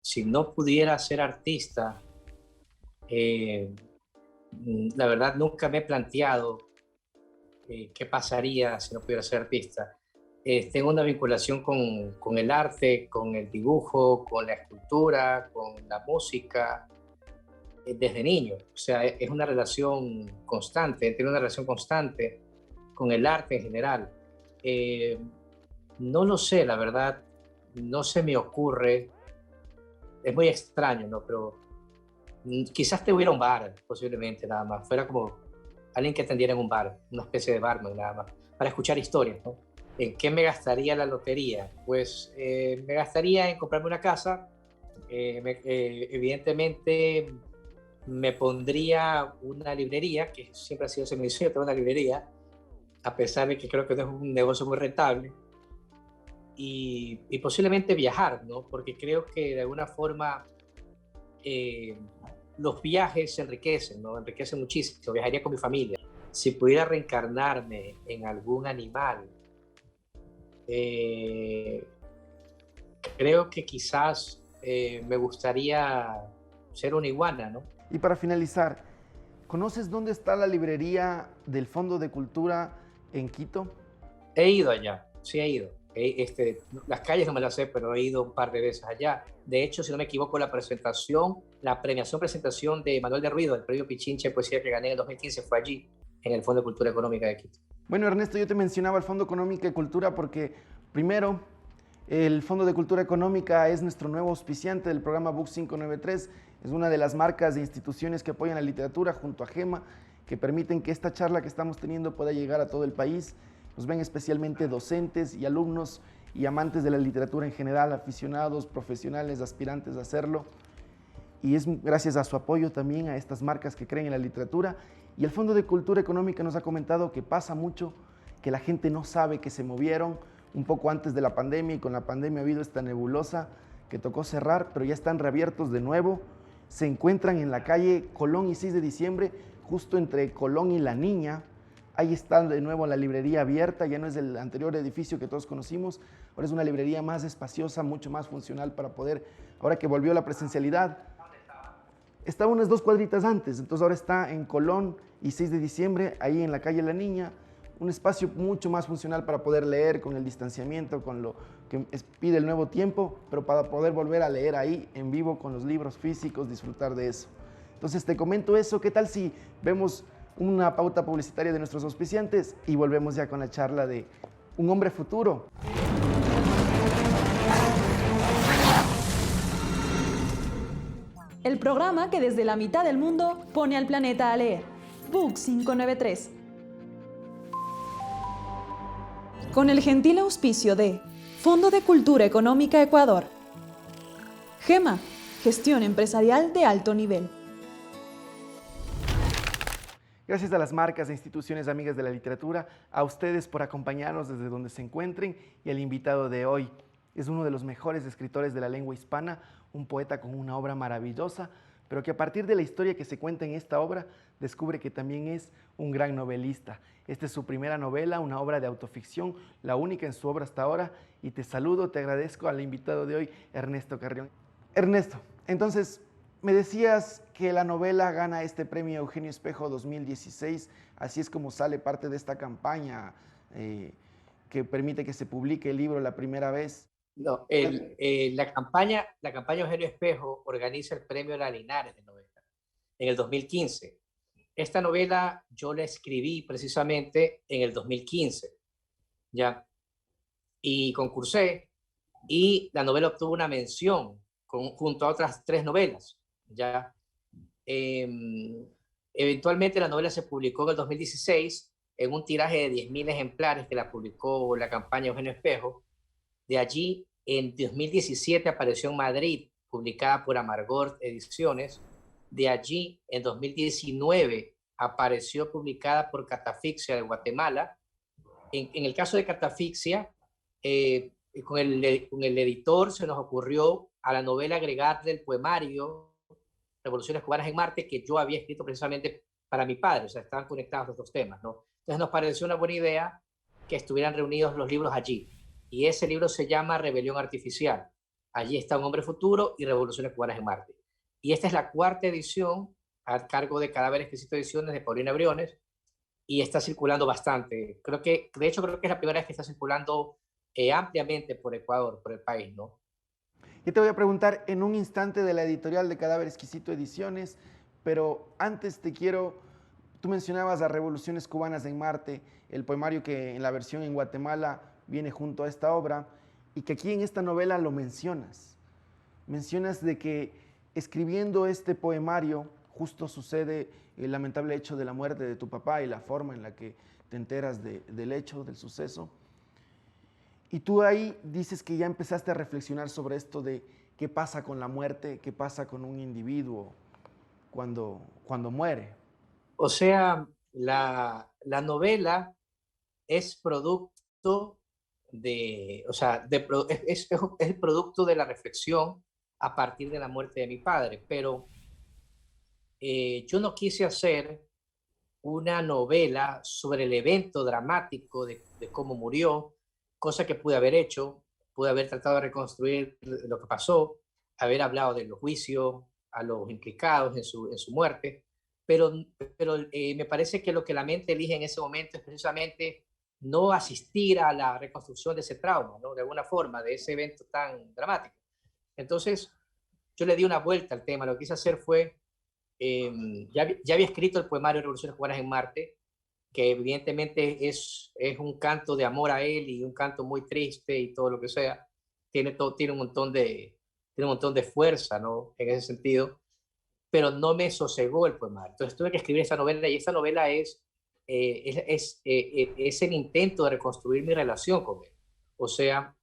Si no pudiera ser artista, eh, la verdad nunca me he planteado qué pasaría si no pudiera ser artista. Tengo una vinculación con el arte, con el dibujo, con la escultura, con la música, desde niño. O sea, es una relación constante, tiene una relación constante con el arte en general. Eh, no lo sé, la verdad, no se me ocurre, es muy extraño, ¿no? Pero quizás te hubiera un bar, posiblemente, nada más. Fuera como alguien que atendiera en un bar, una especie de barman, nada más, para escuchar historias, ¿no? ¿En qué me gastaría la lotería? Pues me gastaría en comprarme una casa. Evidentemente, me pondría una librería, que siempre ha sido ese mi sueño, tener una librería, a pesar de que creo que no es un negocio muy rentable. Y posiblemente viajar, ¿no? Porque creo que de alguna forma eh, los viajes se enriquecen, ¿no? Enriquecen muchísimo. Viajaría con mi familia. Si pudiera reencarnarme en algún animal, eh, creo que quizás me gustaría ser una iguana, ¿no? Y para finalizar, ¿conoces dónde está la librería del Fondo de Cultura en Quito? He ido allá, sí he ido. Las calles no me las sé, pero he ido un par de veces allá. De hecho, si no me equivoco, la premiación presentación de Manuel de Ruido, el premio Pichincha de Poesía que gané en el 2015 fue allí, en el Fondo de Cultura Económica de Quito. Bueno, Ernesto, yo te mencionaba el Fondo Económico y Cultura porque, primero, el Fondo de Cultura Económica es nuestro nuevo auspiciante del programa Book 593. Es una de las marcas de instituciones que apoyan la literatura junto a GEMA, que permiten que esta charla que estamos teniendo pueda llegar a todo el país. Nos ven especialmente docentes y alumnos y amantes de la literatura en general, aficionados, profesionales, aspirantes a hacerlo. Y es gracias a su apoyo también a estas marcas que creen en la literatura. Y el Fondo de Cultura Económica nos ha comentado que pasa mucho, que la gente no sabe que se movieron un poco antes de la pandemia, y con la pandemia ha habido esta nebulosa que tocó cerrar, pero ya están reabiertos de nuevo. Se encuentran en la calle Colón y 6 de diciembre, justo entre Colón y La Niña. Ahí está de nuevo la librería abierta, ya no es el anterior edificio que todos conocimos, ahora es una librería más espaciosa, mucho más funcional para poder, ahora que volvió la presencialidad. Estaba unas 2 cuadritas antes, entonces ahora está en Colón y 6 de diciembre, ahí en la calle La Niña, un espacio mucho más funcional para poder leer con el distanciamiento, con lo que pide el nuevo tiempo, pero para poder volver a leer ahí en vivo con los libros físicos, disfrutar de eso. Entonces te comento eso, ¿qué tal si vemos una pauta publicitaria de nuestros auspiciantes y volvemos ya con la charla de un hombre futuro? El programa que desde la mitad del mundo pone al planeta a leer. Book 593. Con el gentil auspicio de Fondo de Cultura Económica Ecuador. GEMA, gestión empresarial de alto nivel. Gracias a las marcas e instituciones amigas de la literatura, a ustedes por acompañarnos desde donde se encuentren y al invitado de hoy. Es uno de los mejores escritores de la lengua hispana, un poeta con una obra maravillosa, pero que a partir de la historia que se cuenta en esta obra, descubre que también es un gran novelista. Esta es su primera novela, una obra de autoficción, la única en su obra hasta ahora, y te saludo, te agradezco al invitado de hoy, Ernesto Carrión. Ernesto, entonces, me decías que la novela gana este premio Eugenio Espejo 2016, así es como sale parte de esta campaña que permite que se publique el libro la primera vez. No, la campaña Eugenio Espejo organiza el premio La Linares de novela en el 2015. Esta novela yo la escribí precisamente en el 2015, ¿ya? Y concursé y la novela obtuvo una mención junto a otras 3 novelas, ¿ya? Eh, Eventualmente la novela se publicó en el 2016 en un tiraje de 10.000 ejemplares que la publicó la campaña Eugenio Espejo. De allí, en 2017 apareció en Madrid, publicada por Amargor Ediciones. De allí, en 2019, apareció publicada por Catafixia de Guatemala. En el caso de Catafixia, con el editor se nos ocurrió a la novela agregarle el poemario Revoluciones Cubanas en Marte, que yo había escrito precisamente para mi padre, o sea, estaban conectados los dos temas, ¿no? Entonces nos pareció una buena idea que estuvieran reunidos los libros allí. Y ese libro se llama Rebelión Artificial. Allí está Un Hombre Futuro y Revoluciones Cubanas en Marte. Y esta es la cuarta edición a cargo de Cadáver Exquisito Ediciones de Paulina Briones, y está circulando bastante. De hecho, creo que es la primera vez que está circulando ampliamente por Ecuador, por el país, ¿no? Yo te voy a preguntar en un instante de la editorial de Cadáver Exquisito Ediciones, pero antes tú mencionabas a Revoluciones Cubanas en Marte, el poemario que en la versión en Guatemala viene junto a esta obra, y que aquí en esta novela lo mencionas. Mencionas de que escribiendo este poemario justo sucede el lamentable hecho de la muerte de tu papá y la forma en la que te enteras del hecho, del suceso. Y tú ahí dices que ya empezaste a reflexionar sobre esto de qué pasa con la muerte, qué pasa con un individuo cuando muere. O sea, la novela es producto o sea, es el producto de la reflexión a partir de la muerte de mi padre, pero yo no quise hacer una novela sobre el evento dramático de cómo murió, cosa que pude haber hecho, pude haber tratado de reconstruir lo que pasó, haber hablado de los juicios a los implicados en su muerte, pero, pero me parece que lo que la mente elige en ese momento es precisamente no asistir a la reconstrucción de ese trauma, ¿no? De alguna forma, de ese evento tan dramático. Entonces, yo le di una vuelta al tema, lo que quise hacer fue ya había escrito el poemario Revoluciones Cubanas en Marte, que evidentemente es un canto de amor a él y un canto muy triste y todo lo que sea. Tiene un montón de fuerza, ¿no? En ese sentido, pero no me sosegó el poemario. Entonces tuve que escribir esa novela, y esa novela es el intento de reconstruir mi relación con él. O sea,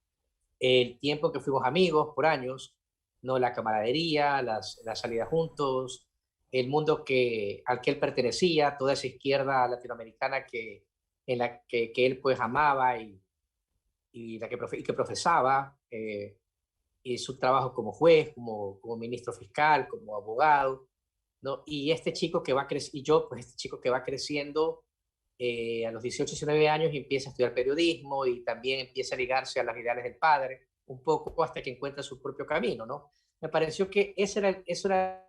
el tiempo que fuimos amigos por años, ¿no? La camaradería, las salidas juntos, el mundo al que él pertenecía, toda esa izquierda latinoamericana que él pues amaba y que profesaba, y su trabajo como juez, como ministro fiscal, como abogado, ¿no? Y este chico que va creciendo, y yo, pues este chico que va creciendo a los 18, 19 años, y empieza a estudiar periodismo y también empieza a ligarse a las ideales del padre, un poco hasta que encuentra su propio camino, ¿no? Me pareció que esa era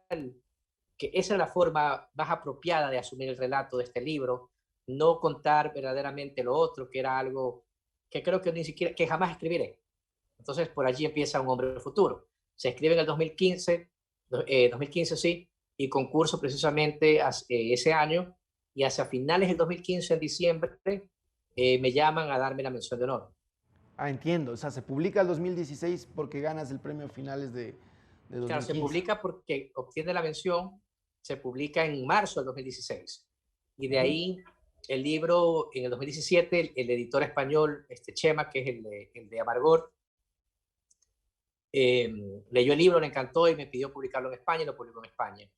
la forma más apropiada de asumir el relato de este libro, no contar verdaderamente lo otro, que era algo que creo que ni siquiera, que jamás escribiré. Entonces, por allí empieza Un Hombre Futuro. Se escribe en el 2015, sí, y concurso precisamente ese año, y hacia finales del 2015, en diciembre, me llaman a darme la mención de honor. Ah, entiendo. O sea, se publica el 2016 porque ganas el premio finales de Claro, se 2015. publica porque obtiene la mención, se publica en marzo del 2016. Y de ahí el libro, en el 2017, el editor español, Chema, que es el de Amargor, leyó el libro, le encantó y me pidió publicarlo en España, y lo publicó en España.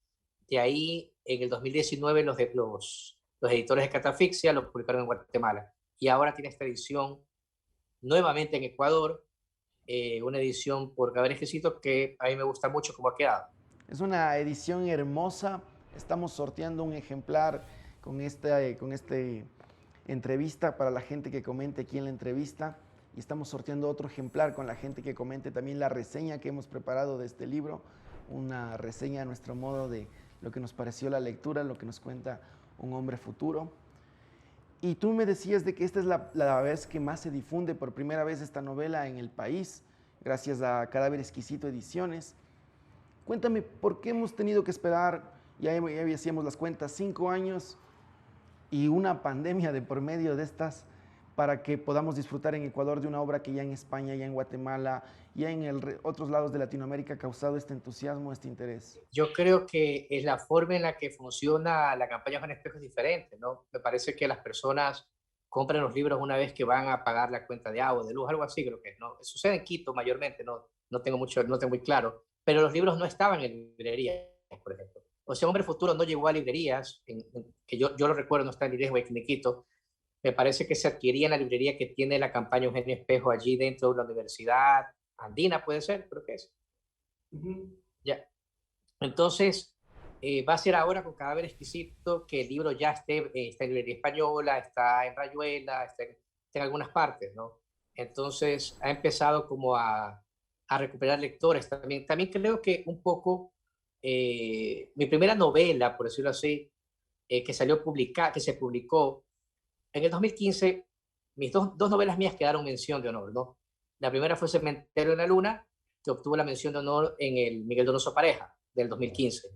De ahí, en el 2019, los editores de Catafixia lo publicaron en Guatemala. Y ahora tiene esta edición nuevamente en Ecuador, una edición por Caber Exquisito que a mí me gusta mucho cómo ha quedado. Es una edición hermosa. Estamos sorteando un ejemplar con esta entrevista para la gente que comente aquí en la entrevista. Y estamos sorteando otro ejemplar con la gente que comente también la reseña que hemos preparado de este libro. Una reseña a nuestro modo de lo que nos pareció la lectura, lo que nos cuenta Un Hombre Futuro. Y tú me decías de que esta es la vez que más se difunde por primera vez esta novela en el país, gracias a Cadáver Exquisito Ediciones. Cuéntame, ¿por qué hemos tenido que esperar, ya hacíamos las cuentas, 5 años y una pandemia de por medio de estas, para que podamos disfrutar en Ecuador de una obra que ya en España, ya en Guatemala, ya en otros lados de Latinoamérica ha causado este entusiasmo, este interés? Yo creo que es la forma en la que funciona la campaña Juan Espejo es diferente, ¿no? Me parece que las personas compran los libros una vez que van a pagar la cuenta de agua, de luz, algo así creo que es, ¿no? Sucede en Quito mayormente, no tengo muy claro, pero los libros no estaban en librerías, por ejemplo. O sea, Hombre Futuro no llegó a librerías, que yo lo recuerdo, no está en librerías en Quito. Me parece que se adquiría en la librería que tiene la campaña Eugenio Espejo allí dentro de la Universidad Andina, puede ser, creo que es. Ya. Entonces, va a ser ahora con Cadáver Exquisito que el libro ya está en librería española, está en Rayuela, está en algunas partes, ¿no? Entonces, ha empezado como a a recuperar lectores también. También creo que un poco mi primera novela, por decirlo así, que se publicó en el 2015, mis dos novelas mías quedaron mención de honor, ¿no? La primera fue Cementerio en la Luna, que obtuvo la mención de honor en el Miguel Donoso Pareja del 2015.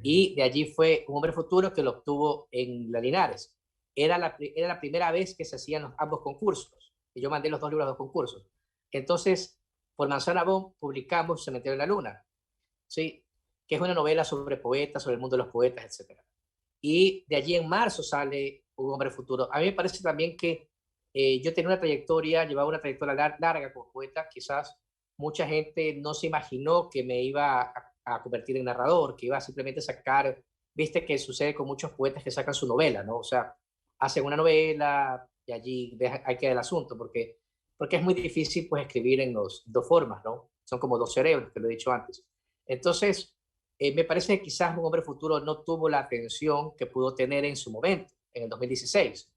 Y de allí fue Un Hombre Futuro, que lo obtuvo en la Linares. Era la primera vez que se hacían ambos concursos. Y yo mandé los dos libros a los concursos. Entonces, por Manzana Bomb publicamos Cementerio en la Luna, ¿sí? Que es una novela sobre poetas, sobre el mundo de los poetas, etc. Y de allí en marzo sale Un Hombre Futuro. A mí me parece también que yo tenía una trayectoria, llevaba una trayectoria larga como poeta, quizás mucha gente no se imaginó que me iba a convertir en narrador, que iba a simplemente sacar, viste que sucede con muchos poetas que sacan su novela, ¿no? O sea, hacen una novela y allí hay que el asunto, porque es muy difícil pues escribir en dos formas, ¿no? Son como dos cerebros, te lo he dicho antes. Entonces, me parece que quizás Un Hombre Futuro no tuvo la atención que pudo tener en su momento, en el 2016,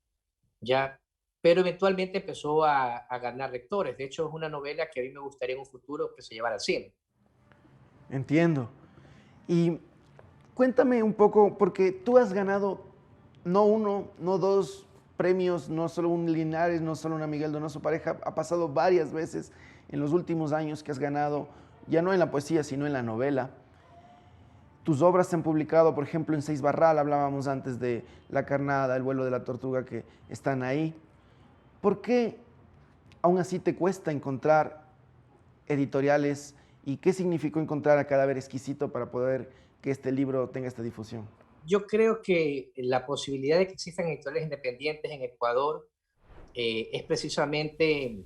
ya, pero eventualmente empezó a ganar lectores. De hecho, es una novela que a mí me gustaría en un futuro que se llevara al cine. Entiendo. Y cuéntame un poco, porque tú has ganado no uno, no dos premios, no solo un Linares, no solo una Miguel Donoso Pareja, ha pasado varias veces en los últimos años que has ganado, ya no en la poesía, sino en la novela. Tus obras se han publicado, por ejemplo, en Seis Barral, hablábamos antes de La Carnada, El vuelo de la tortuga, que están ahí. ¿Por qué aún así te cuesta encontrar editoriales y qué significó encontrar a Cadáver Exquisito para poder que este libro tenga esta difusión? Yo creo que la posibilidad de que existan editoriales independientes en Ecuador es precisamente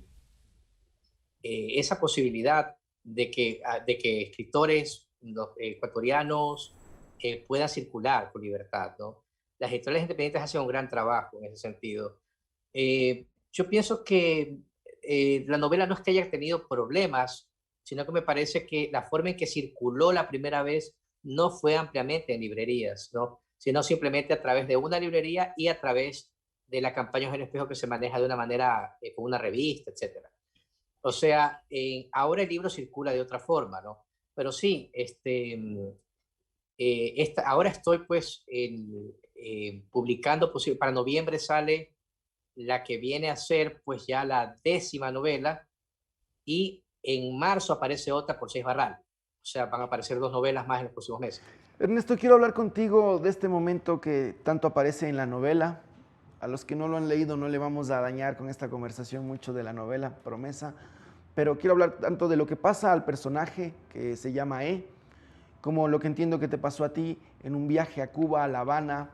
esa posibilidad de que escritores ecuatorianos puedan circular con libertad, ¿no? Las editoriales independientes hacen un gran trabajo en ese sentido. Yo pienso que la novela no es que haya tenido problemas, sino que me parece que la forma en que circuló la primera vez no fue ampliamente en librerías, ¿no? Sino simplemente a través de una librería y a través de la campaña en el espejo que se maneja de una manera con una revista, etcétera. O sea, ahora el libro circula de otra forma, ¿no? Pero sí, ahora estoy pues publicando, para noviembre sale la que viene a ser pues ya la 10ª novela y en marzo aparece otra por Seis Barral. O sea, van a aparecer 2 novelas más en los próximos meses. Ernesto, quiero hablar contigo de este momento que tanto aparece en la novela. A los que no lo han leído no le vamos a dañar con esta conversación mucho de la novela, promesa, pero quiero hablar tanto de lo que pasa al personaje que se llama como lo que entiendo que te pasó a ti en un viaje a Cuba, a La Habana,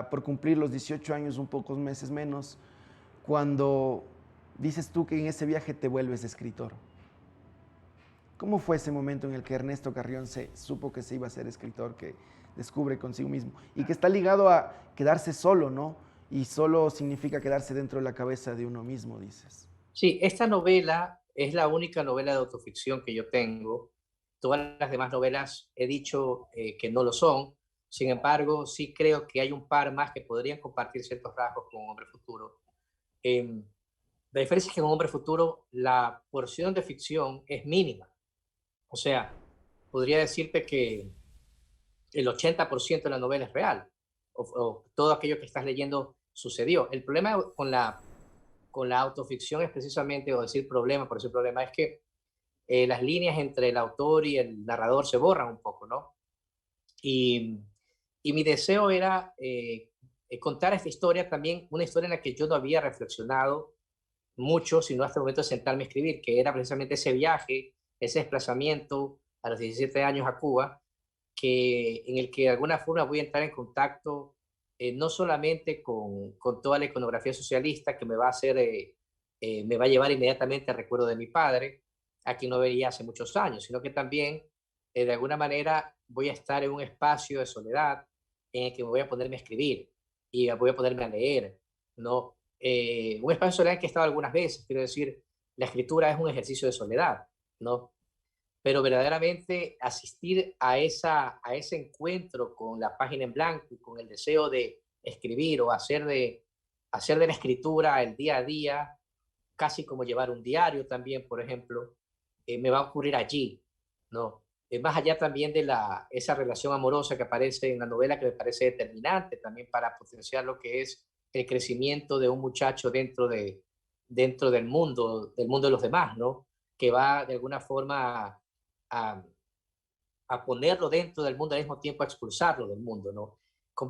por cumplir los 18 años, un pocos meses menos, cuando dices tú que en ese viaje te vuelves escritor. ¿Cómo fue ese momento en el que Ernesto Carrión supo que se iba a ser escritor, que descubre consigo mismo y que está ligado a quedarse solo, ¿no? Y solo significa quedarse dentro de la cabeza de uno mismo, dices. Sí, esta novela es la única novela de autoficción que yo tengo. Todas las demás novelas he dicho que no lo son. Sin embargo, sí creo que hay un par más que podrían compartir ciertos rasgos con Un Hombre Futuro. Eh, la diferencia es que en Un Hombre Futuro la porción de ficción es mínima. O sea, podría decirte que el 80% de la novela es real, o todo aquello que estás leyendo sucedió. El problema con la autoficción es precisamente, o decir problema, por decir problema, es que las líneas entre el autor y el narrador se borran un poco, ¿no? Y, y mi deseo era contar esta historia también, una historia en la que yo no había reflexionado mucho, sino hasta el momento de sentarme a escribir, que era precisamente ese viaje, ese desplazamiento a los 17 años a Cuba, en el que de alguna forma voy a entrar en contacto no solamente con toda la iconografía socialista que me va a hacer, me va a llevar inmediatamente al recuerdo de mi padre, a quien no veía hace muchos años, sino que también de alguna manera voy a estar en un espacio de soledad en el que me voy a ponerme a escribir y voy a ponerme a leer, ¿no? Un espacio de soledad en que he estado algunas veces, quiero decir, la escritura es un ejercicio de soledad, ¿no? Pero verdaderamente asistir a ese encuentro con la página en blanco y con el deseo de escribir o hacer de la escritura el día a día, casi como llevar un diario también, por ejemplo, me va a ocurrir allí, ¿no? Más allá también de esa relación amorosa que aparece en la novela, que me parece determinante también para potenciar lo que es el crecimiento de un muchacho dentro del mundo de los demás, ¿no? Que va de alguna forma a, a ponerlo dentro del mundo al mismo tiempo a expulsarlo del mundo, ¿no?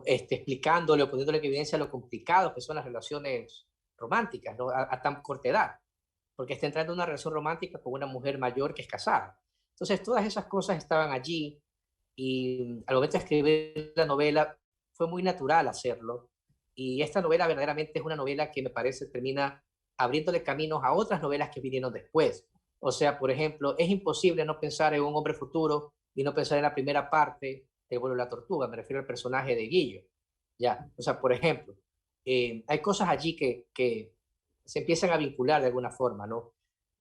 Explicándole o poniéndole en evidencia lo complicado que son las relaciones románticas, ¿no? A tan corta edad, porque está entrando en una relación romántica con una mujer mayor que es casada. Entonces, todas esas cosas estaban allí y al momento de escribir la novela fue muy natural hacerlo. Y esta novela verdaderamente es una novela que me parece termina abriéndole caminos a otras novelas que vinieron después. O sea, por ejemplo, es imposible no pensar en un hombre futuro y no pensar en la primera parte del vuelo de la tortuga. Me refiero al personaje de Guillo. Ya, o sea, por ejemplo, hay cosas allí que se empiezan a vincular de alguna forma, ¿no?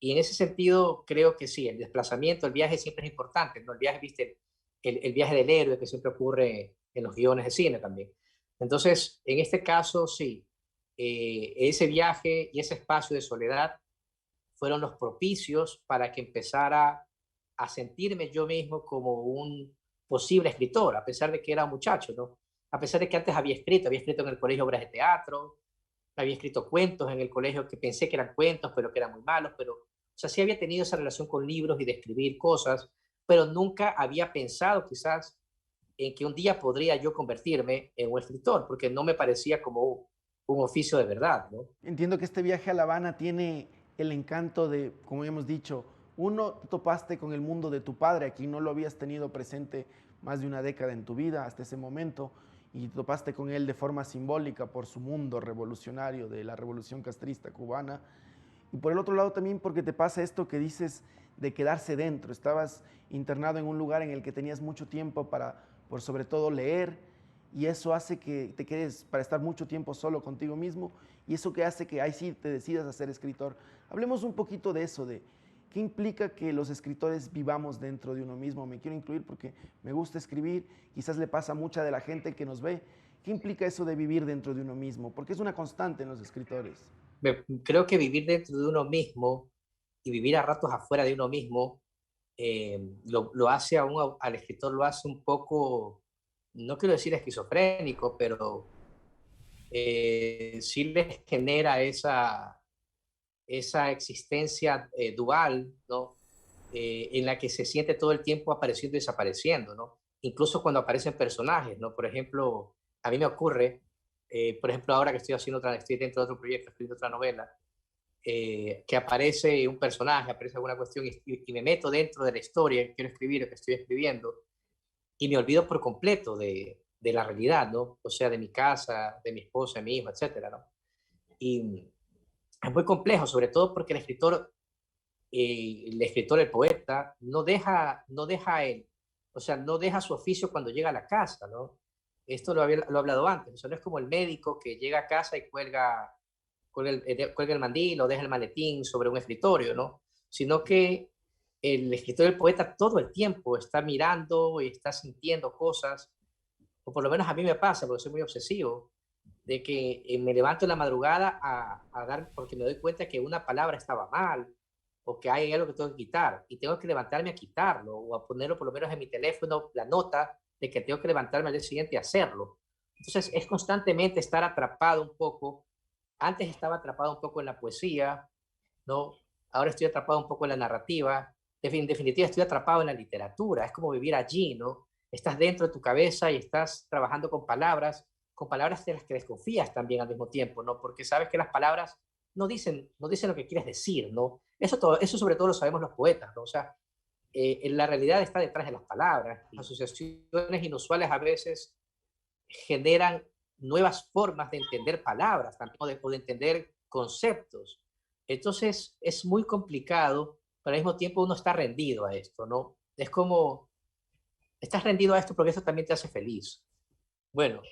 Y en ese sentido, creo que sí, el desplazamiento, el viaje siempre es importante, ¿no? El viaje, viste, el viaje del héroe que siempre ocurre en los guiones de cine también. Entonces, en este caso, sí, ese viaje y ese espacio de soledad fueron los propicios para que empezara a sentirme yo mismo como un posible escritor, a pesar de que era un muchacho, ¿no? A pesar de que antes había escrito en el colegio obras de teatro, había escrito cuentos en el colegio que pensé que eran cuentos, pero que eran muy malos, pero, o sea, sí había tenido esa relación con libros y de escribir cosas, pero nunca había pensado quizás en que un día podría yo convertirme en un escritor, porque no me parecía como un oficio de verdad, ¿no? Entiendo que este viaje a La Habana tiene el encanto de, como hemos dicho, uno, topaste con el mundo de tu padre, aquí no lo habías tenido presente más de una década en tu vida hasta ese momento, y topaste con él de forma simbólica por su mundo revolucionario de la revolución castrista cubana. Y por el otro lado también porque te pasa esto que dices de quedarse dentro. Estabas internado en un lugar en el que tenías mucho tiempo para, por sobre todo, leer, y eso hace que te quedes para estar mucho tiempo solo contigo mismo, y eso que hace que ahí sí te decidas a ser escritor. Hablemos un poquito de eso, de qué implica que los escritores vivamos dentro de uno mismo. Me quiero incluir porque me gusta escribir, quizás le pasa a mucha de la gente que nos ve. ¿Qué implica eso de vivir dentro de uno mismo? Porque es una constante en los escritores. Creo que vivir dentro de uno mismo y vivir a ratos afuera de uno mismo lo hace al escritor, lo hace un poco, no quiero decir esquizofrénico, pero sí les genera esa existencia dual, ¿no? En la que se siente todo el tiempo apareciendo y desapareciendo, ¿no? Incluso cuando aparecen personajes, ¿no? Por ejemplo, a mí me ocurre, por ejemplo, ahora que estoy dentro de otro proyecto, escribiendo otra novela, que aparece un personaje, aparece alguna cuestión y me meto dentro de la historia que quiero escribir o que estoy escribiendo y me olvido por completo de la realidad, ¿no? O sea, de mi casa, de mi esposa, de mi hijo, etcétera, ¿no? Y es muy complejo, sobre todo porque el poeta, no deja él, o sea, no deja su oficio cuando llega a la casa, ¿no? Esto lo he hablado antes, o sea, no es como el médico que llega a casa y cuelga el mandil o deja el maletín sobre un escritorio, ¿no? Sino que el escritor, el poeta, todo el tiempo está mirando y está sintiendo cosas, o por lo menos a mí me pasa, porque soy muy obsesivo, de que me levanto en la madrugada porque me doy cuenta que una palabra estaba mal, o que hay algo que tengo que quitar, y tengo que levantarme a quitarlo, o a ponerlo por lo menos en mi teléfono, la nota de que tengo que levantarme al día siguiente y hacerlo. Entonces es constantemente estar atrapado un poco. Antes estaba atrapado un poco en la poesía, ¿no? Ahora estoy atrapado un poco en la narrativa. En definitiva, estoy atrapado en la literatura. Es como vivir allí, ¿no? Estás dentro de tu cabeza y estás trabajando con palabras de las que desconfías también al mismo tiempo, ¿no? Porque sabes que las palabras no dicen lo que quieres decir, ¿no? Eso sobre todo lo sabemos los poetas, ¿no? O sea, la realidad está detrás de las palabras. Las asociaciones inusuales a veces generan nuevas formas de entender palabras también, o de entender conceptos. Entonces es muy complicado, pero al mismo tiempo uno está rendido a esto, ¿no? Es como, estás rendido a esto porque esto también te hace feliz. Bueno,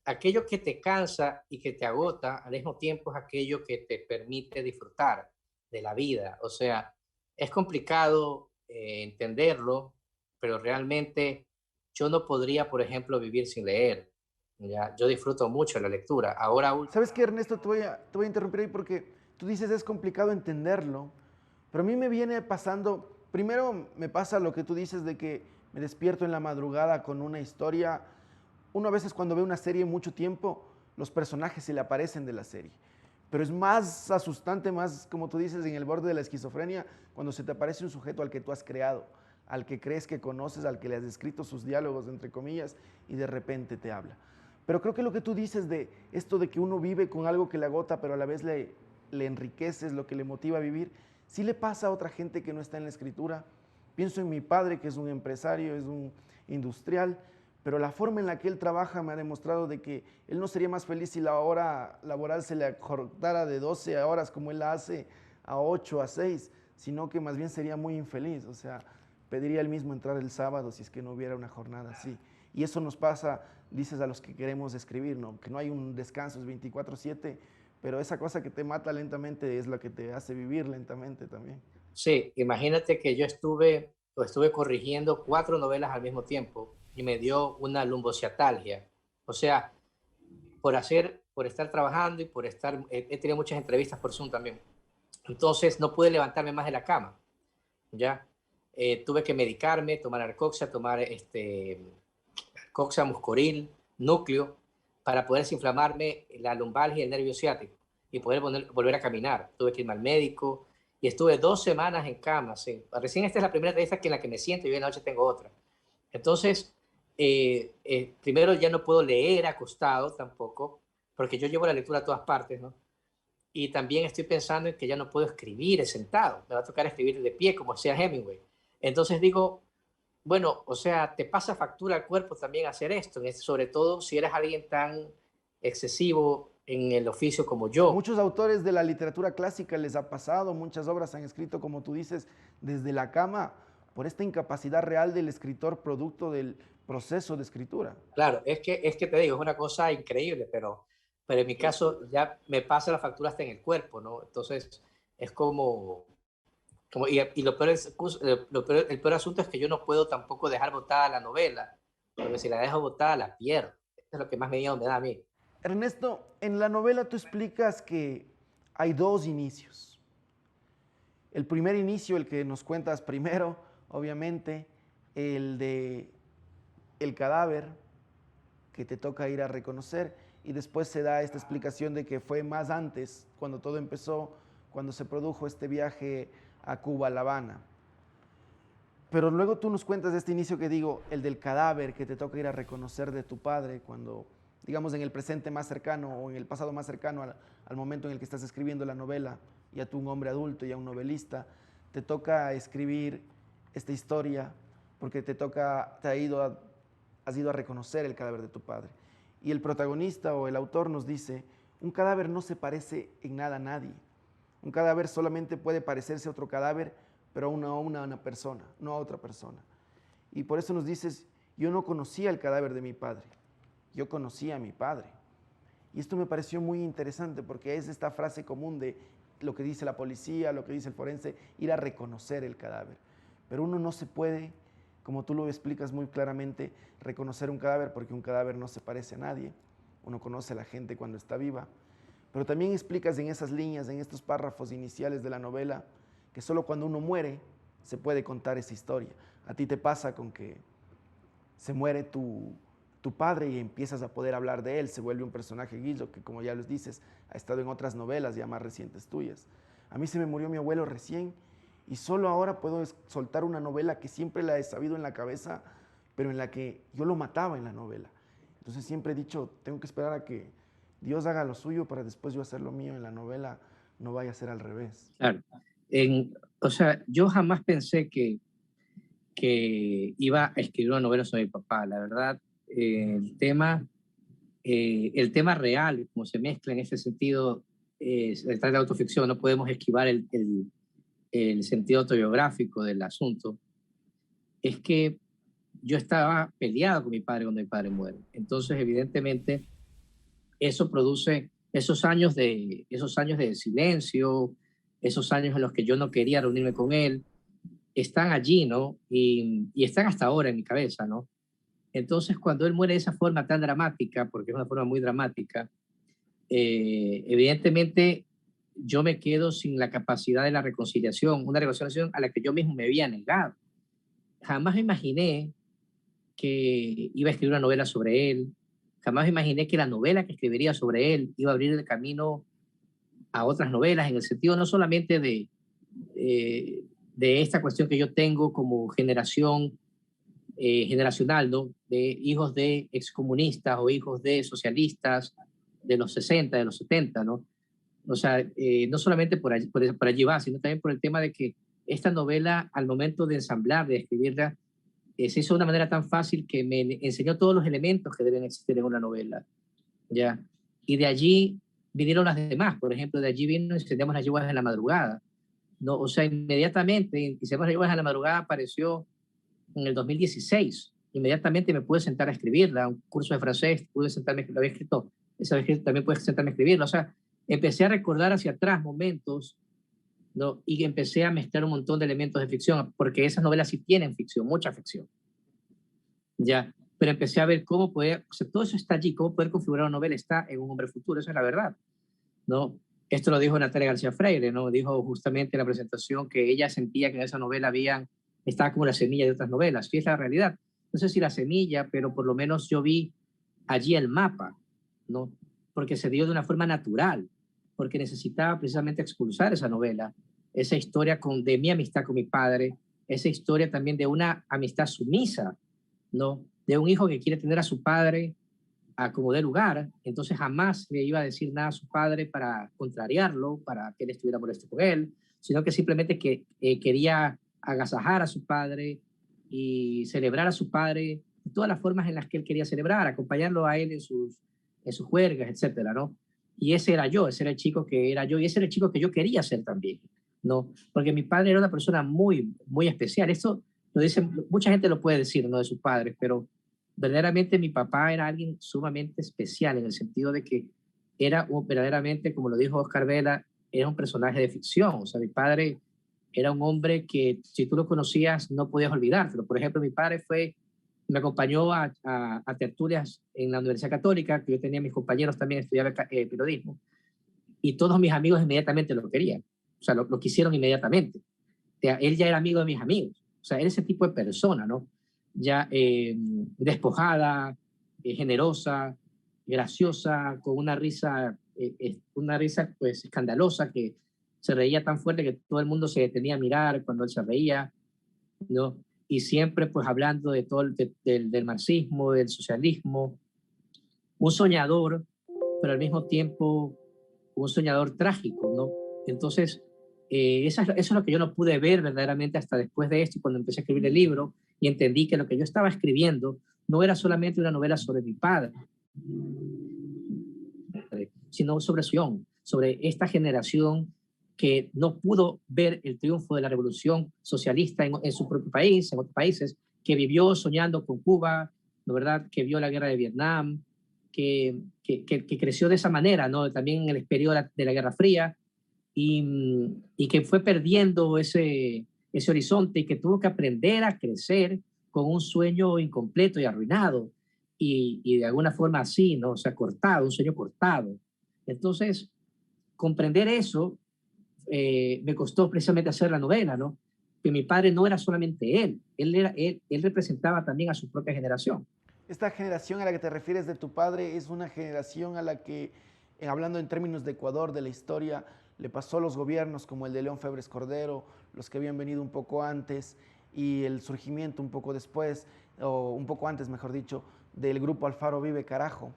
aquello que te cansa y que te agota, al mismo tiempo es aquello que te permite disfrutar de la vida. O sea, es complicado entenderlo, pero realmente yo no podría, por ejemplo, vivir sin leer. ¿Ya? Yo disfruto mucho la lectura. Ahora, ¿Sabes qué, Ernesto? Te voy a interrumpir ahí porque tú dices es complicado entenderlo, pero a mí me viene pasando Primero me pasa lo que tú dices de que me despierto en la madrugada con una historia. Uno a veces cuando ve una serie mucho tiempo, los personajes se le aparecen de la serie. Pero es más asustante, más, como tú dices, en el borde de la esquizofrenia, cuando se te aparece un sujeto al que tú has creado, al que crees que conoces, al que le has escrito sus diálogos, entre comillas, y de repente te habla. Pero creo que lo que tú dices de esto de que uno vive con algo que le agota, pero a la vez le enriquece, es lo que le motiva a vivir, sí le pasa a otra gente que no está en la escritura. Pienso en mi padre, que es un empresario, es un industrial, pero la forma en la que él trabaja me ha demostrado de que él no sería más feliz si la hora laboral se le acortara de 12 horas como él la hace a 8, a 6, sino que más bien sería muy infeliz. O sea, pediría él mismo entrar el sábado si es que no hubiera una jornada así. Y eso nos pasa, dices, a los que queremos escribir, ¿no? Que no hay un descanso, es 24/7, pero esa cosa que te mata lentamente es la que te hace vivir lentamente también. Sí, imagínate que yo estuve corrigiendo 4 novelas al mismo tiempo y me dio una lumbociatalgia. O sea, por estar trabajando y he tenido muchas entrevistas por Zoom también. Entonces no pude levantarme más de la cama, ¿ya? Tuve que medicarme, tomar Arcoxa, tomar Coxa, Muscoril, núcleo, para poder desinflamarme la lumbalgia y el nervio ciático y poder volver a caminar. Tuve que irme al médico y estuve 2 semanas en cama. Sí. Recién esta es la primera entrevista en la que me siento y hoy en la noche tengo otra. Entonces, primero ya no puedo leer acostado tampoco, porque yo llevo la lectura a todas partes, ¿no? Y también estoy pensando en que ya no puedo escribir sentado, me va a tocar escribir de pie, como hacía Hemingway. Entonces digo, bueno, o sea, te pasa factura al cuerpo también hacer esto, sobre todo si eres alguien tan excesivo en el oficio como yo. Muchos autores de la literatura clásica les ha pasado, muchas obras han escrito, como tú dices, desde la cama, por esta incapacidad real del escritor producto del proceso de escritura. Claro, es que te digo, es una cosa increíble, pero en mi caso ya me pasa la factura hasta en el cuerpo, ¿no? Entonces es y lo peor el peor asunto es que yo no puedo tampoco dejar botada la novela, porque si la dejo botada la pierdo. Eso es lo que más miedo me da a mí. Ernesto, en la novela tú explicas que hay dos inicios. El primer inicio, el que nos cuentas primero, obviamente, el de el cadáver que te toca ir a reconocer, y después se da esta explicación de que fue más antes, cuando todo empezó, cuando se produjo este viaje a Cuba, a La Habana. Pero luego tú nos cuentas de este inicio que digo, el del cadáver que te toca ir a reconocer de tu padre cuando, digamos, en el presente más cercano o en el pasado más cercano al momento en el que estás escribiendo la novela, ya tú un hombre adulto, ya un novelista, te toca escribir esta historia porque has ido a reconocer el cadáver de tu padre. Y el protagonista o el autor nos dice, un cadáver no se parece en nada a nadie. Un cadáver solamente puede parecerse a otro cadáver, pero a una persona, no a otra persona. Y por eso nos dices, yo no conocía el cadáver de mi padre, yo conocía a mi padre. Y esto me pareció muy interesante porque es esta frase común de lo que dice la policía, lo que dice el forense, ir a reconocer el cadáver. Pero uno no se puede, como tú lo explicas muy claramente, reconocer un cadáver porque un cadáver no se parece a nadie. Uno conoce a la gente cuando está viva. Pero también explicas en esas líneas, en estos párrafos iniciales de la novela, que solo cuando uno muere se puede contar esa historia. A ti te pasa con que se muere tu padre y empiezas a poder hablar de él, se vuelve un personaje guillo que, como ya les dices, ha estado en otras novelas ya más recientes tuyas. A mí se me murió mi abuelo recién y solo ahora puedo soltar una novela que siempre la he sabido en la cabeza, pero en la que yo lo mataba en la novela. Entonces siempre he dicho, tengo que esperar a que Dios haga lo suyo para después yo hacer lo mío en la novela, no vaya a ser al revés. Claro. O sea, yo jamás pensé que iba a escribir una novela sobre mi papá. La verdad, el tema real, como se mezcla en ese sentido, el tratar de autoficción, no podemos esquivar el sentido autobiográfico del asunto, es que yo estaba peleado con mi padre cuando mi padre muere. Entonces, evidentemente, eso produce esos años de silencio, esos años en los que yo no quería reunirme con él, están allí, ¿no? Y están hasta ahora en mi cabeza, ¿no? Entonces, cuando él muere de esa forma tan dramática, porque es una forma muy dramática, evidentemente yo me quedo sin la capacidad de la reconciliación, una reconciliación a la que yo mismo me había negado. Jamás me imaginé que iba a escribir una novela sobre él, jamás me imaginé que la novela que escribiría sobre él iba a abrir el camino a otras novelas, en el sentido no solamente de esta cuestión que yo tengo como generación generacional, ¿no? De hijos de excomunistas o hijos de socialistas de los 60, de los 70, ¿no? O sea, no solamente por allí va, sino también por el tema de que esta novela, al momento de ensamblar, de escribirla, se hizo de una manera tan fácil que me enseñó todos los elementos que deben existir en una novela, ¿ya? Y de allí vinieron las demás, por ejemplo, de allí vino Encendemos las Yeguas en la Madrugada, ¿no? O sea, inmediatamente Encendemos las Yeguas en la Madrugada apareció en el 2016. Inmediatamente me pude sentar a escribirla, un curso de francés, pude sentarme, lo había escrito, también pude sentarme a escribirla. O sea, empecé a recordar hacia atrás momentos, ¿no? Y empecé a mezclar un montón de elementos de ficción, porque esas novelas sí tienen ficción, mucha ficción. Ya, pero empecé a ver cómo poder, o sea, todo eso está allí, cómo poder configurar una novela está en Un Hombre Futuro, esa es la verdad, ¿no? Esto lo dijo Natalia García Freire, ¿no? Dijo justamente en la presentación que ella sentía que en esa novela estaba como la semilla de otras novelas, y es la realidad. No sé si la semilla, pero por lo menos yo vi allí el mapa, ¿no? Porque se dio de una forma natural, porque necesitaba precisamente expulsar esa novela, esa historia de mi amistad con mi padre, esa historia también de una amistad sumisa, ¿no? De un hijo que quiere tener a su padre a como dé lugar, entonces jamás le iba a decir nada a su padre para contrariarlo, para que él estuviera molesto con él, sino que simplemente quería agasajar a su padre y celebrar a su padre de todas las formas en las que él quería celebrar, acompañarlo a él en sus juergas, etcétera, ¿no? Y ese era yo, ese era el chico que era yo, y ese era el chico que yo quería ser también, ¿no? Porque mi padre era una persona muy, muy especial. Esto lo dicen, mucha gente lo puede decir, ¿no? De sus padres, pero verdaderamente mi papá era alguien sumamente especial en el sentido de que verdaderamente, como lo dijo Oscar Vela, era un personaje de ficción. O sea, mi padre era un hombre que si tú lo conocías no podías olvidártelo. Por ejemplo, mi padre me acompañó a tertulias en la Universidad Católica, que yo tenía mis compañeros también estudiaban periodismo, y todos mis amigos inmediatamente lo querían. O sea, lo quisieron inmediatamente. O sea, él ya era amigo de mis amigos. O sea, era ese tipo de persona, ¿no? Ya despojada, generosa, graciosa, con una risa pues escandalosa, que se reía tan fuerte que todo el mundo se detenía a mirar cuando él se reía, ¿no? Y siempre pues hablando de todo del marxismo, del socialismo, un soñador, pero al mismo tiempo un soñador trágico, ¿no? Entonces, eso es lo que yo no pude ver verdaderamente hasta después de esto, y cuando empecé a escribir el libro y entendí que lo que yo estaba escribiendo no era solamente una novela sobre mi padre, sino sobre esta generación que no pudo ver el triunfo de la revolución socialista en su propio país, en otros países, que vivió soñando con Cuba, ¿no, verdad? Que vio la guerra de Vietnam, que creció de esa manera, ¿no? También en el periodo de la Guerra Fría, y que fue perdiendo ese horizonte y que tuvo que aprender a crecer con un sueño incompleto y arruinado, y de alguna forma así, ¿no? O sea, cortado, un sueño cortado. Entonces, comprender eso me costó precisamente hacer la novela, ¿no? Que mi padre no era solamente él representaba también a su propia generación. Esta generación a la que te refieres de tu padre es una generación a la que, hablando en términos de Ecuador, de la historia, le pasó a los gobiernos como el de León Febres Cordero, los que habían venido un poco antes, y el surgimiento un poco después, o un poco antes, mejor dicho, del grupo Alfaro Vive Carajo.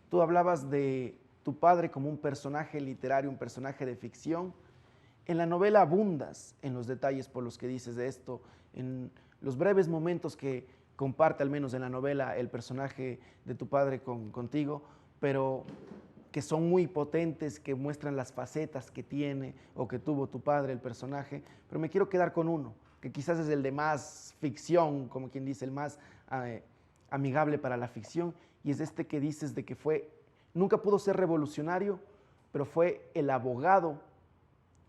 Tú hablabas de tu padre como un personaje literario, un personaje de ficción. En la novela abundas en los detalles por los que dices de esto, en los breves momentos que comparte, al menos en la novela, el personaje de tu padre contigo, pero que son muy potentes, que muestran las facetas que tiene o que tuvo tu padre, el personaje. Pero me quiero quedar con uno, que quizás es el de más ficción, como quien dice, el más amigable para la ficción, y es este que dices de que nunca pudo ser revolucionario, pero fue el abogado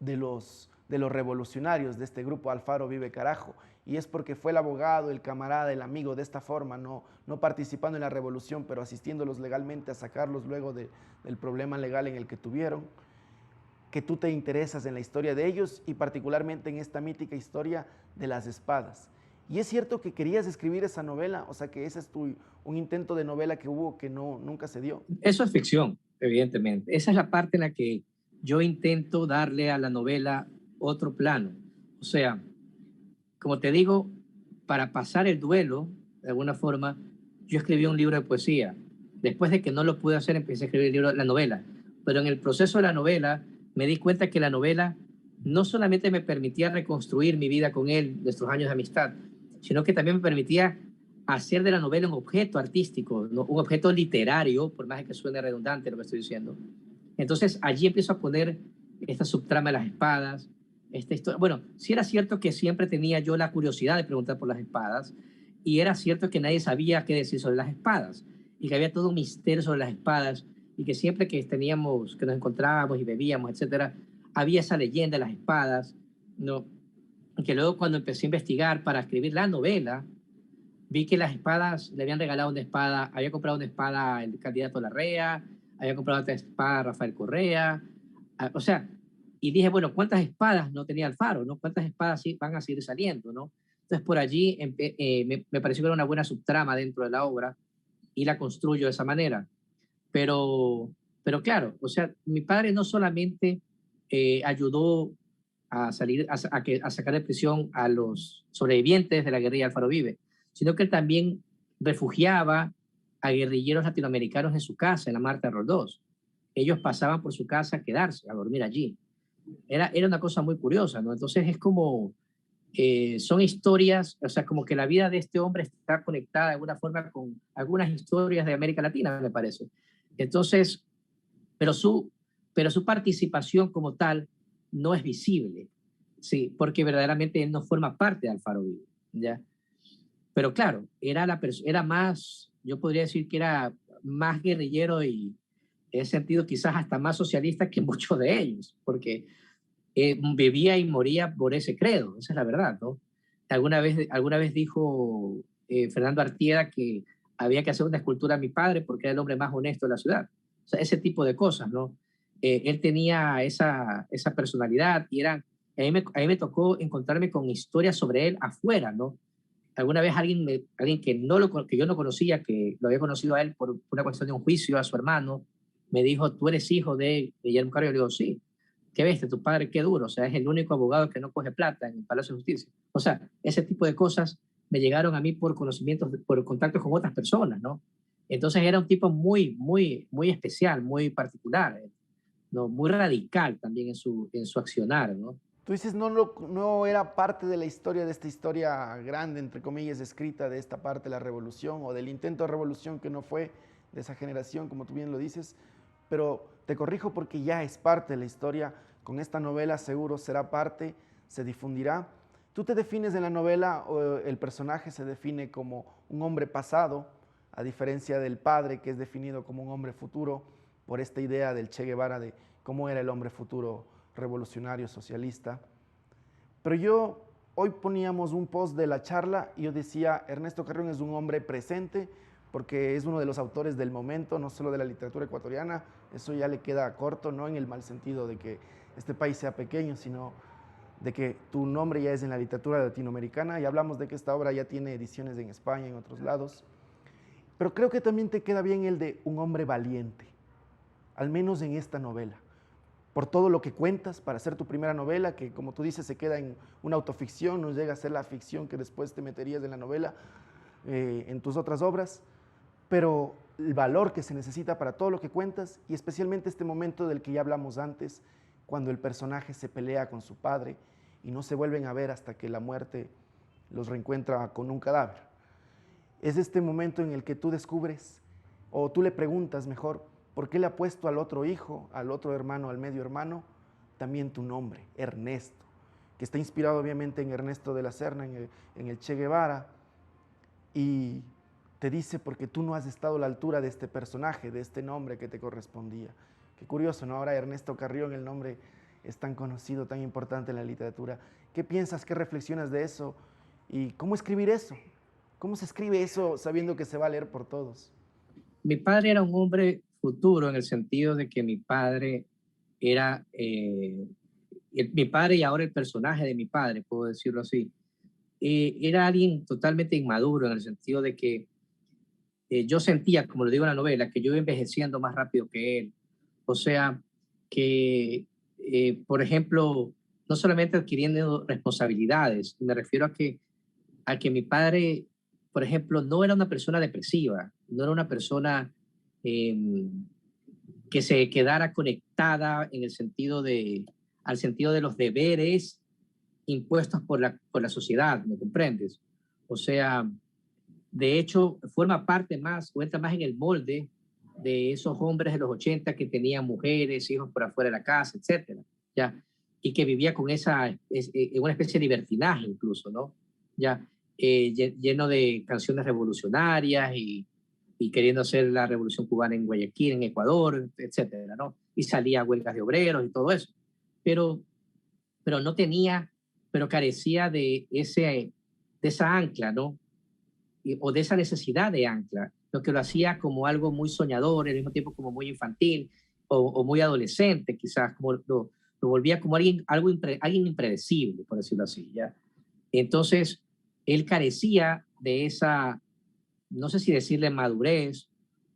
de los revolucionarios de este grupo Alfaro Vive Carajo, y es porque fue el abogado, el camarada, el amigo de esta forma, no participando en la revolución, pero asistiéndolos legalmente a sacarlos luego del problema legal en el que tuvieron, que tú te interesas en la historia de ellos y particularmente en esta mítica historia de las espadas. Y es cierto que querías escribir esa novela, o sea que ese es un intento de novela que hubo que no, nunca se dio. Eso es ficción, evidentemente. Esa es la parte en la que yo intento darle a la novela otro plano. O sea, como te digo, para pasar el duelo, de alguna forma, yo escribí un libro de poesía. Después de que no lo pude hacer, empecé a escribir el libro, la novela. Pero en el proceso de la novela, me di cuenta que la novela no solamente me permitía reconstruir mi vida con él, nuestros años de amistad, sino que también me permitía hacer de la novela un objeto artístico, ¿no? Un objeto literario, por más que suene redundante lo que estoy diciendo. Entonces allí empiezo a poner esta subtrama de las espadas, esta historia. Bueno, sí era cierto que siempre tenía yo la curiosidad de preguntar por las espadas, y era cierto que nadie sabía qué decir sobre las espadas, y que había todo un misterio sobre las espadas, y que siempre que teníamos, que nos encontrábamos y bebíamos, etcétera, había esa leyenda de las espadas, ¿no? Y que luego cuando empecé a investigar para escribir la novela, vi que las espadas, le habían regalado una espada, había comprado una espada el candidato Larrea, había comprado otra espada Rafael Correa, o sea, y dije, bueno, ¿cuántas espadas no tenía Alfaro, no? ¿Cuántas espadas van a seguir saliendo, no? Entonces por allí me pareció que era una buena subtrama dentro de la obra y la construyo de esa manera. Pero, pero claro, o sea, mi padre no solamente ayudó a salir, a sacar de prisión a los sobrevivientes de la guerrilla Alfaro Vive, sino que él también refugiaba a guerrilleros latinoamericanos en su casa, en la Marta Roldós. Ellos pasaban por su casa a quedarse, a dormir allí. Era una cosa muy curiosa, ¿no? Entonces es como, son historias, o sea, como que la vida de este hombre está conectada de alguna forma con algunas historias de América Latina, me parece. Entonces, pero su, pero su participación como tal no es visible, sí, porque verdaderamente él no forma parte de Alfaro Vive, ¿ya? Pero claro, era más, yo podría decir que era más guerrillero y en ese sentido quizás hasta más socialista que muchos de ellos, porque vivía y moría por ese credo, esa es la verdad, ¿no? Alguna vez dijo Fernando Artieda que había que hacer una escultura a mi padre porque era el hombre más honesto de la ciudad. O sea, ese tipo de cosas, ¿no? Él tenía esa personalidad y a mí me tocó encontrarme con historias sobre él afuera, ¿no? Alguna vez alguien que yo no conocía, que lo había conocido a él por una cuestión de un juicio a su hermano, me dijo, ¿tú eres hijo de Guillermo Carrillo? Le digo, sí. ¿Qué viste? Tu padre, qué duro. O sea, es el único abogado que no coge plata en el Palacio de Justicia. O sea, ese tipo de cosas me llegaron a mí por conocimientos, por contactos con otras personas, ¿no? Entonces era un tipo muy especial, muy particular, ¿no? Muy radical también en su accionar, ¿no? Tú dices, no era parte de la historia, de esta historia grande, entre comillas, escrita de esta parte de la revolución o del intento de revolución que no fue de esa generación, como tú bien lo dices, pero te corrijo porque ya es parte de la historia. Con esta novela seguro será parte, se difundirá. Tú te defines en la novela, o el personaje se define como un hombre pasado, a diferencia del padre que es definido como un hombre futuro por esta idea del Che Guevara de cómo era el hombre futuro revolucionario socialista. Pero hoy poníamos un post de la charla y yo decía, Ernesto Carrión es un hombre presente porque es uno de los autores del momento, no solo de la literatura ecuatoriana, eso ya le queda corto, no en el mal sentido de que este país sea pequeño, sino de que tu nombre ya es en la literatura latinoamericana, y hablamos de que esta obra ya tiene ediciones en España y en otros lados, pero creo que también te queda bien el de un hombre valiente, al menos en esta novela, por todo lo que cuentas para hacer tu primera novela, que como tú dices se queda en una autoficción, no llega a ser la ficción que después te meterías en la novela, en tus otras obras, pero el valor que se necesita para todo lo que cuentas, y especialmente este momento del que ya hablamos antes, cuando el personaje se pelea con su padre y no se vuelven a ver hasta que la muerte los reencuentra con un cadáver. Es este momento en el que tú descubres, o tú le preguntas mejor, ¿por qué le ha puesto al otro hijo, al otro hermano, al medio hermano, también tu nombre, Ernesto? Que está inspirado obviamente en Ernesto de la Serna, en el Che Guevara, y te dice porque tú no has estado a la altura de este personaje, de este nombre que te correspondía. Qué curioso, ¿no? Ahora Ernesto Carrión, el nombre es tan conocido, tan importante en la literatura. ¿Qué piensas, qué reflexionas de eso? ¿Y cómo escribir eso? ¿Cómo se escribe eso sabiendo que se va a leer por todos? Mi padre era un hombre futuro en el sentido de que mi padre era mi padre y ahora el personaje de mi padre, puedo decirlo así, era alguien totalmente inmaduro en el sentido de que yo sentía, como lo digo en la novela, que yo iba envejeciendo más rápido que él. O sea, que, por ejemplo, no solamente adquiriendo responsabilidades, me refiero a que mi padre, por ejemplo, no era una persona depresiva, no era una persona eh, que se quedara conectada en el sentido al sentido de los deberes impuestos por la sociedad, ¿me comprendes? O sea, de hecho, forma parte más, o entra más en el molde de esos hombres de los 80 que tenían mujeres, hijos por afuera de la casa, etcétera, ¿ya? Y que vivía con una especie de libertinaje incluso, ¿no? Ya, lleno de canciones revolucionarias y queriendo hacer la revolución cubana en Guayaquil, en Ecuador, etcétera, ¿no? Y salía a huelgas de obreros y todo eso. Pero, pero no tenía, pero carecía de esa ancla, ¿no? O de esa necesidad de ancla, lo que lo hacía como algo muy soñador, al mismo tiempo como muy infantil o muy adolescente, quizás, como lo volvía como alguien impredecible, por decirlo así, ¿ya? Entonces, él carecía de esa, no sé si decirle madurez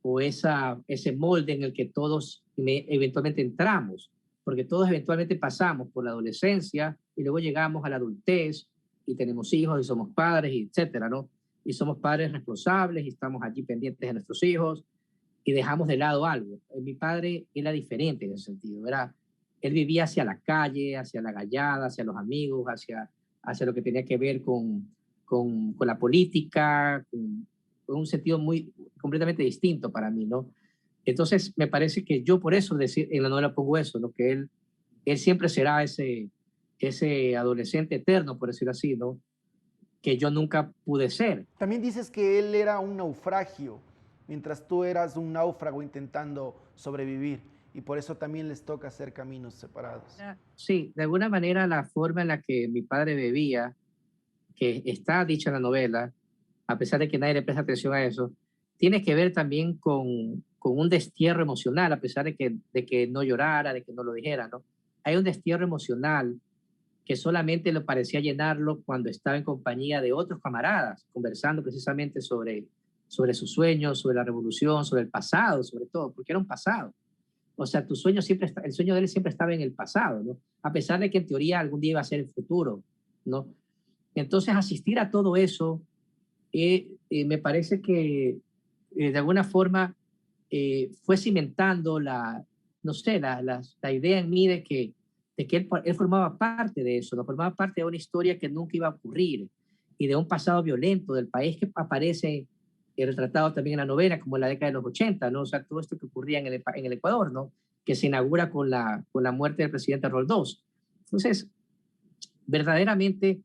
o ese molde en el que todos eventualmente entramos, porque todos eventualmente pasamos por la adolescencia y luego llegamos a la adultez y tenemos hijos y somos padres, y etcétera, ¿no? Y somos padres responsables y estamos allí pendientes de nuestros hijos y dejamos de lado algo. Mi padre era diferente en ese sentido, él vivía hacia la calle, hacia la gallada, hacia los amigos, hacia lo que tenía que ver con la política, con un sentido completamente distinto para mí, ¿no? Entonces, me parece que yo por eso en la novela pongo eso, ¿no? Que él siempre será ese adolescente eterno, por decirlo así, ¿no? Que yo nunca pude ser. También dices que él era un naufragio, mientras tú eras un náufrago intentando sobrevivir, y por eso también les toca hacer caminos separados. Sí, de alguna manera la forma en la que mi padre bebía, que está dicha en la novela, a pesar de que nadie le presta atención a eso, tiene que ver también con un destierro emocional, a pesar de que no llorara, de que no lo dijera, ¿no? Hay un destierro emocional que solamente le parecía llenarlo cuando estaba en compañía de otros camaradas, conversando precisamente sobre sus sueños, sobre la revolución, sobre el pasado, sobre todo, porque era un pasado. O sea, el sueño de él siempre estaba en el pasado, ¿no? A pesar de que en teoría algún día iba a ser el futuro, ¿no? Entonces, asistir a todo eso, me parece que de alguna forma fue cimentando no sé, la idea en mí de que él formaba parte de eso, ¿no? Formaba parte de una historia que nunca iba a ocurrir y de un pasado violento del país que aparece retratado también en la novela, como en la década de los 80, ¿no? O sea, todo esto que ocurría en el Ecuador, ¿no? Que se inaugura con la muerte del presidente Roldós. Entonces, verdaderamente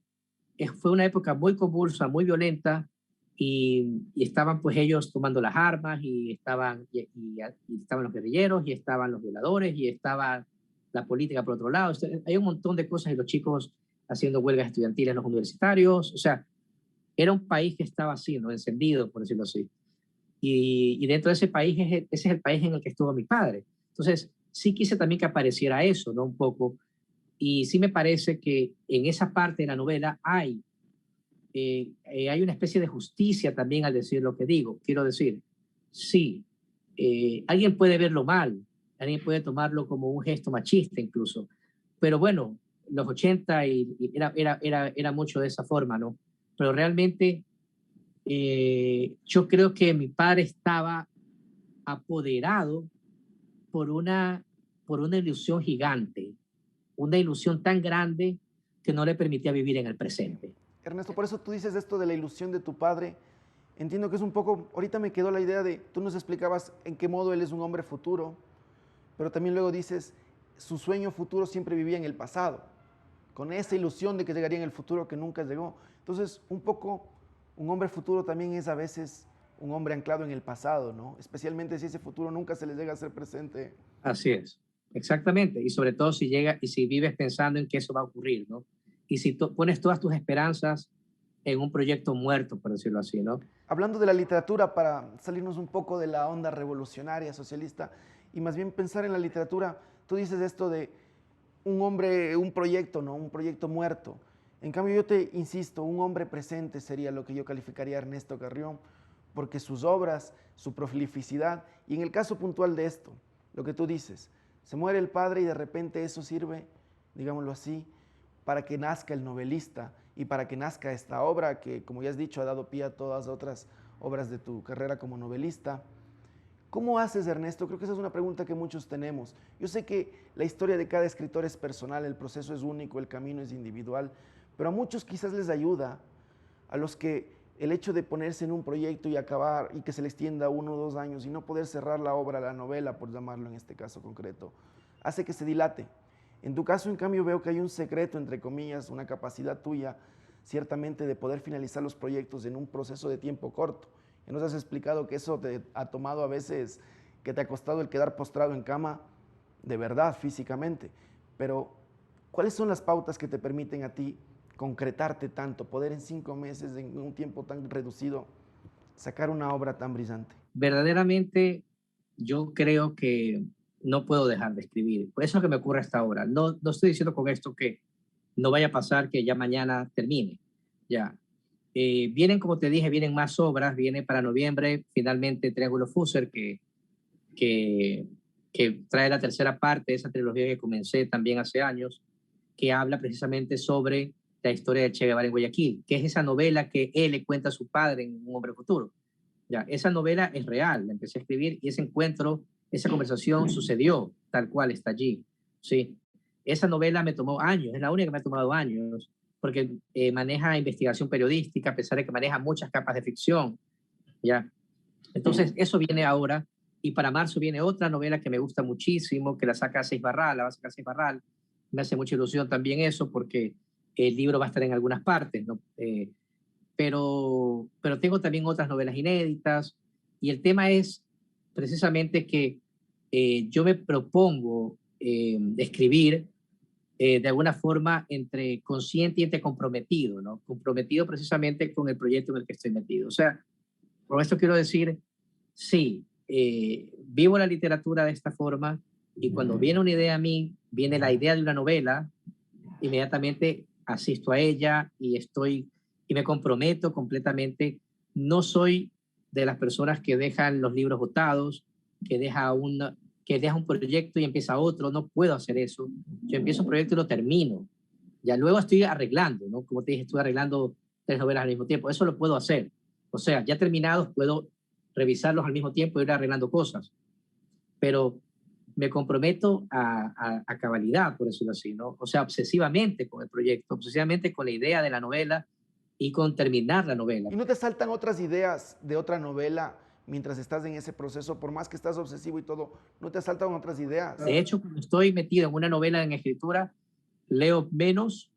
fue una época muy convulsa, muy violenta, y estaban pues ellos tomando las armas, y estaban los guerrilleros, y estaban los violadores, y estaba la política por otro lado. Hay un montón de cosas, y los chicos haciendo huelgas estudiantiles en los universitarios. O sea, era un país que estaba así, ¿no? Encendido, por decirlo así. Y dentro de ese país, ese es el país en el que estuvo mi padre. Entonces, sí quise también que apareciera eso, ¿no? Un poco. Y sí me parece que en esa parte de la novela hay una especie de justicia también al decir lo que digo. Quiero decir, sí, alguien puede verlo mal, alguien puede tomarlo como un gesto machista incluso, pero bueno, los 80 era mucho de esa forma, ¿no? Pero realmente yo creo que mi padre estaba apoderado por por una ilusión gigante, una ilusión tan grande que no le permitía vivir en el presente. Ernesto, por eso tú dices esto de la ilusión de tu padre. Entiendo que es un poco, ahorita me quedó la idea de, tú nos explicabas en qué modo él es un hombre futuro, pero también luego dices, su sueño futuro siempre vivía en el pasado, con esa ilusión de que llegaría en el futuro que nunca llegó. Entonces, un poco, un hombre futuro también es a veces un hombre anclado en el pasado, ¿no? Especialmente si ese futuro nunca se le llega a ser presente. Así es, exactamente. Y sobre todo si vives pensando en que eso va a ocurrir, ¿no? Y si pones todas tus esperanzas en un proyecto muerto, por decirlo así, ¿no? Hablando de la literatura, para salirnos un poco de la onda revolucionaria, socialista, y más bien pensar en la literatura, Tú dices esto de un hombre, un proyecto, ¿no? Un proyecto muerto. En cambio, yo te insisto, un hombre presente sería lo que yo calificaría a Ernesto Carrión, porque sus obras, su prolificidad, y en el caso puntual de esto, lo que tú dices, se muere el padre y de repente eso sirve, digámoslo así, para que nazca el novelista y para que nazca esta obra que, como ya has dicho, ha dado pie a todas otras obras de tu carrera como novelista. ¿Cómo haces, Ernesto? Creo que esa es una pregunta que muchos tenemos. Yo sé que la historia de cada escritor es personal, el proceso es único, el camino es individual, pero a muchos quizás les ayuda, a los que el hecho de ponerse en un proyecto y acabar y que se le extienda 1 o 2 años y no poder cerrar la obra, la novela, por llamarlo en este caso concreto, hace que se dilate. En tu caso, en cambio, veo que hay un secreto, entre comillas, una capacidad tuya, ciertamente, de poder finalizar los proyectos en un proceso de tiempo corto. Y nos has explicado que eso te ha tomado a veces, que te ha costado el quedar postrado en cama, de verdad, físicamente. Pero, ¿cuáles son las pautas que te permiten a ti concretarte tanto, poder en 5 meses, en un tiempo tan reducido, sacar una obra tan brillante? Verdaderamente, yo creo que no puedo dejar de escribir. Por eso es lo que me ocurre hasta ahora. No estoy diciendo con esto que no vaya a pasar que ya mañana termine. Ya. Vienen, como te dije, vienen más obras. Viene para noviembre, finalmente, Triángulo Fusser, que, que trae la tercera parte de esa trilogía que comencé también hace años, que habla precisamente sobre la historia de Che Guevara en Guayaquil, que es esa novela que él le cuenta a su padre en Un Hombre Futuro. Ya, esa novela es real, la empecé a escribir y ese encuentro, esa conversación sucedió tal cual está allí. Sí, esa novela me tomó años, es la única que me ha tomado años, porque maneja investigación periodística, a pesar de que maneja muchas capas de ficción. Ya, entonces eso viene ahora y para marzo viene otra novela que me gusta muchísimo, que la saca Seis Barral, la va a sacar Seis Barral. Me hace mucha ilusión también eso, porque el libro va a estar en algunas partes, ¿no? Pero tengo también otras novelas inéditas y el tema es precisamente que yo me propongo escribir de alguna forma entre consciente y entre comprometido, ¿no? Comprometido precisamente con el proyecto en el que estoy metido. O sea, por esto quiero decir, sí, vivo la literatura de esta forma y cuando viene una idea a mí, viene la idea de una novela, inmediatamente asisto a ella y me comprometo completamente. No soy de las personas que dejan los libros botados, que que deja un proyecto y empieza otro. No puedo hacer eso. Yo empiezo un proyecto y lo termino. Ya luego estoy arreglando, ¿no? Como te dije, estoy arreglando 3 novelas al mismo tiempo. Eso lo puedo hacer. O sea, ya terminados puedo revisarlos al mismo tiempo y ir arreglando cosas. Pero me comprometo a cabalidad, por decirlo así, ¿no? O sea, obsesivamente con el proyecto, obsesivamente con la idea de la novela y con terminar la novela. ¿Y no te saltan otras ideas de otra novela mientras estás en ese proceso? Por más que estás obsesivo y todo, ¿no te saltan otras ideas? De hecho, cuando estoy metido en una novela en escritura, leo menos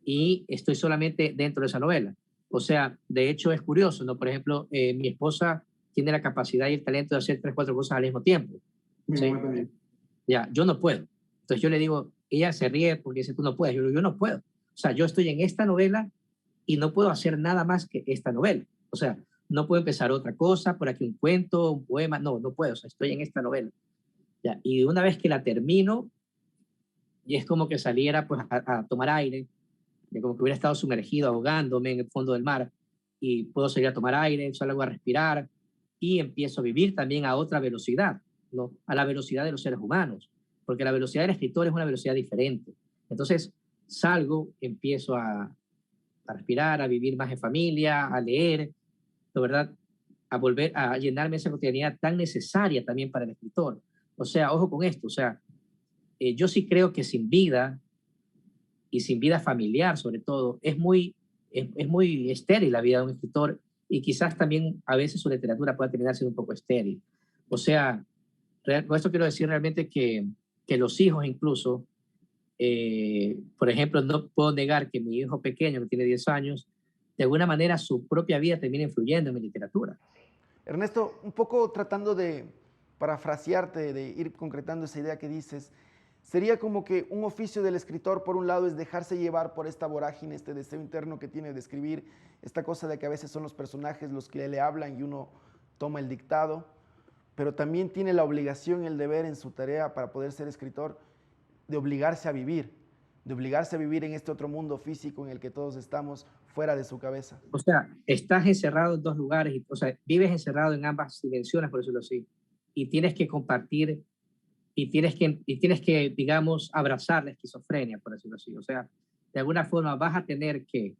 y estoy solamente dentro de esa novela. O sea, de hecho es curioso, ¿no? Por ejemplo, mi esposa tiene la capacidad y el talento de hacer 3, 4 cosas al mismo tiempo. ¿Sí? Ya, yo no puedo. Entonces yo le digo, ella se ríe porque dice, tú no puedes. Yo digo, yo no puedo. O sea, yo estoy en esta novela y no puedo hacer nada más que esta novela. O sea, no puedo empezar otra cosa, por aquí un cuento, un poema, no puedo. O sea, estoy en esta novela. Ya, y una vez que la termino, y es como que saliera pues a tomar aire, de como que hubiera estado sumergido, ahogándome en el fondo del mar, y puedo salir a tomar aire, salgo a respirar, y empiezo a vivir también a otra velocidad, ¿no? A la velocidad de los seres humanos, porque la velocidad del escritor es una velocidad diferente. Entonces salgo, empiezo a respirar, a vivir más en familia, a leer, de verdad, a volver a llenarme esa cotidianidad tan necesaria también para el escritor. O sea, ojo con esto, o sea, yo sí creo que sin vida y sin vida familiar sobre todo, es muy estéril la vida de un escritor y quizás también a veces su literatura pueda terminar siendo un poco estéril. O sea, con esto quiero decir realmente que los hijos incluso, por ejemplo, no puedo negar que mi hijo pequeño, que tiene 10 años, de alguna manera su propia vida termina influyendo en mi literatura. Ernesto, un poco tratando de parafrasearte, de ir concretando esa idea que dices, sería como que un oficio del escritor, por un lado, es dejarse llevar por esta vorágine, este deseo interno que tiene de escribir, esta cosa de que a veces son los personajes los que le hablan y uno toma el dictado, pero también tiene la obligación y el deber en su tarea para poder ser escritor de obligarse a vivir en este otro mundo físico en el que todos estamos fuera de su cabeza. O sea, estás encerrado en dos lugares, o sea, vives encerrado en ambas dimensiones, por decirlo así, y tienes que compartir y tienes que, digamos, abrazar la esquizofrenia, por decirlo así. O sea, de alguna forma vas a tener que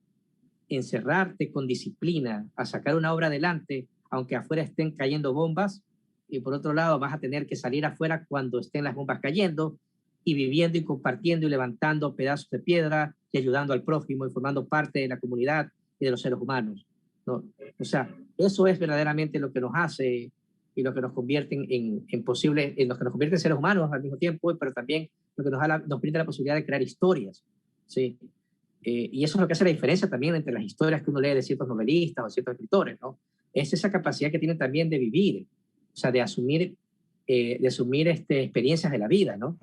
encerrarte con disciplina a sacar una obra adelante, aunque afuera estén cayendo bombas, y por otro lado vas a tener que salir afuera cuando estén las bombas cayendo y viviendo y compartiendo y levantando pedazos de piedra y ayudando al prójimo y formando parte de la comunidad y de los seres humanos, ¿no? O sea, eso es verdaderamente lo que nos hace y lo que nos convierte en posibles, en lo que nos convierte en seres humanos al mismo tiempo, pero también lo que nos brinda la posibilidad de crear historias, ¿sí? Y eso es lo que hace la diferencia también entre las historias que uno lee de ciertos novelistas o ciertos escritores, ¿no? Es esa capacidad que tienen también de vivir, o sea, de asumir experiencias de la vida, ¿no?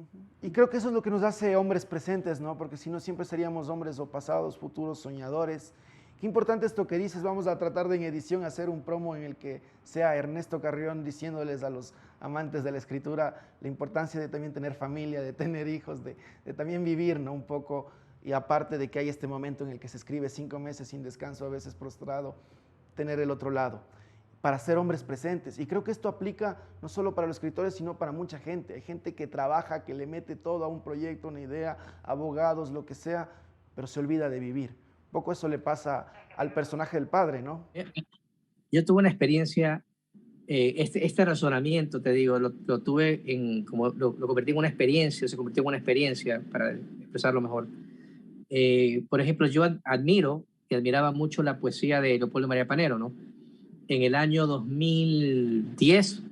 Y creo que eso es lo que nos hace hombres presentes, ¿no? Porque si no, siempre seríamos hombres o pasados, futuros, soñadores. Qué importante esto que dices. Vamos a tratar de en edición hacer un promo en el que sea Ernesto Carrión diciéndoles a los amantes de la escritura la importancia de también tener familia, de tener hijos, de también vivir, ¿no? Un poco. Y aparte de que hay este momento en el que se escribe 5 meses sin descanso, a veces prostrado, tener el otro lado, para ser hombres presentes. Y creo que esto aplica no solo para los escritores, sino para mucha gente. Hay gente que trabaja, que le mete todo a un proyecto, una idea, abogados, lo que sea, pero se olvida de vivir. Un poco eso le pasa al personaje del padre, ¿no? Yo tuve una experiencia, este razonamiento, te digo, lo tuve como lo convertí en una experiencia, se convirtió en una experiencia, para expresarlo mejor. Por ejemplo, yo admiro y admiraba mucho la poesía de Leopoldo María Panero, ¿no? En el año 2010,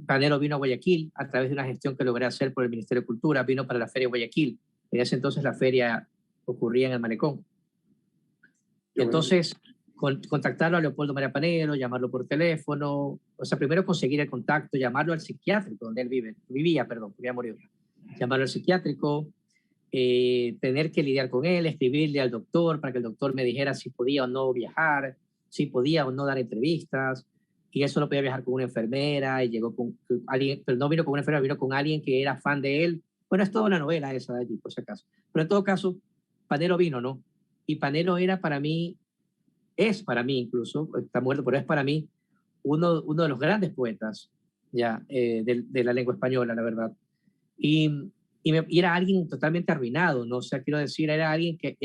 Panero vino a Guayaquil a través de una gestión que logré hacer por el Ministerio de Cultura, vino para la Feria de Guayaquil. En ese entonces la feria ocurría en el Malecón. Entonces, contactarlo a Leopoldo María Panero, llamarlo por teléfono, o sea, primero conseguir el contacto, llamarlo al psiquiátrico donde él vivía, perdón, porque ya murió. Llamarlo al psiquiátrico, tener que lidiar con él, escribirle al doctor para que el doctor me dijera si podía o no viajar, si podía o no dar entrevistas, y eso no podía viajar con una enfermera, y llegó con alguien, pero no vino con una enfermera, vino con alguien que era fan de él. Bueno, es toda una novela esa de allí, por si acaso. Pero en todo caso, Panero vino, ¿no? Y Panero era para mí, es para mí incluso, está muerto, pero es para mí uno de los grandes poetas ya, de la lengua española, la verdad. Y era alguien totalmente arruinado, ¿no? O sea, quiero decir, era alguien que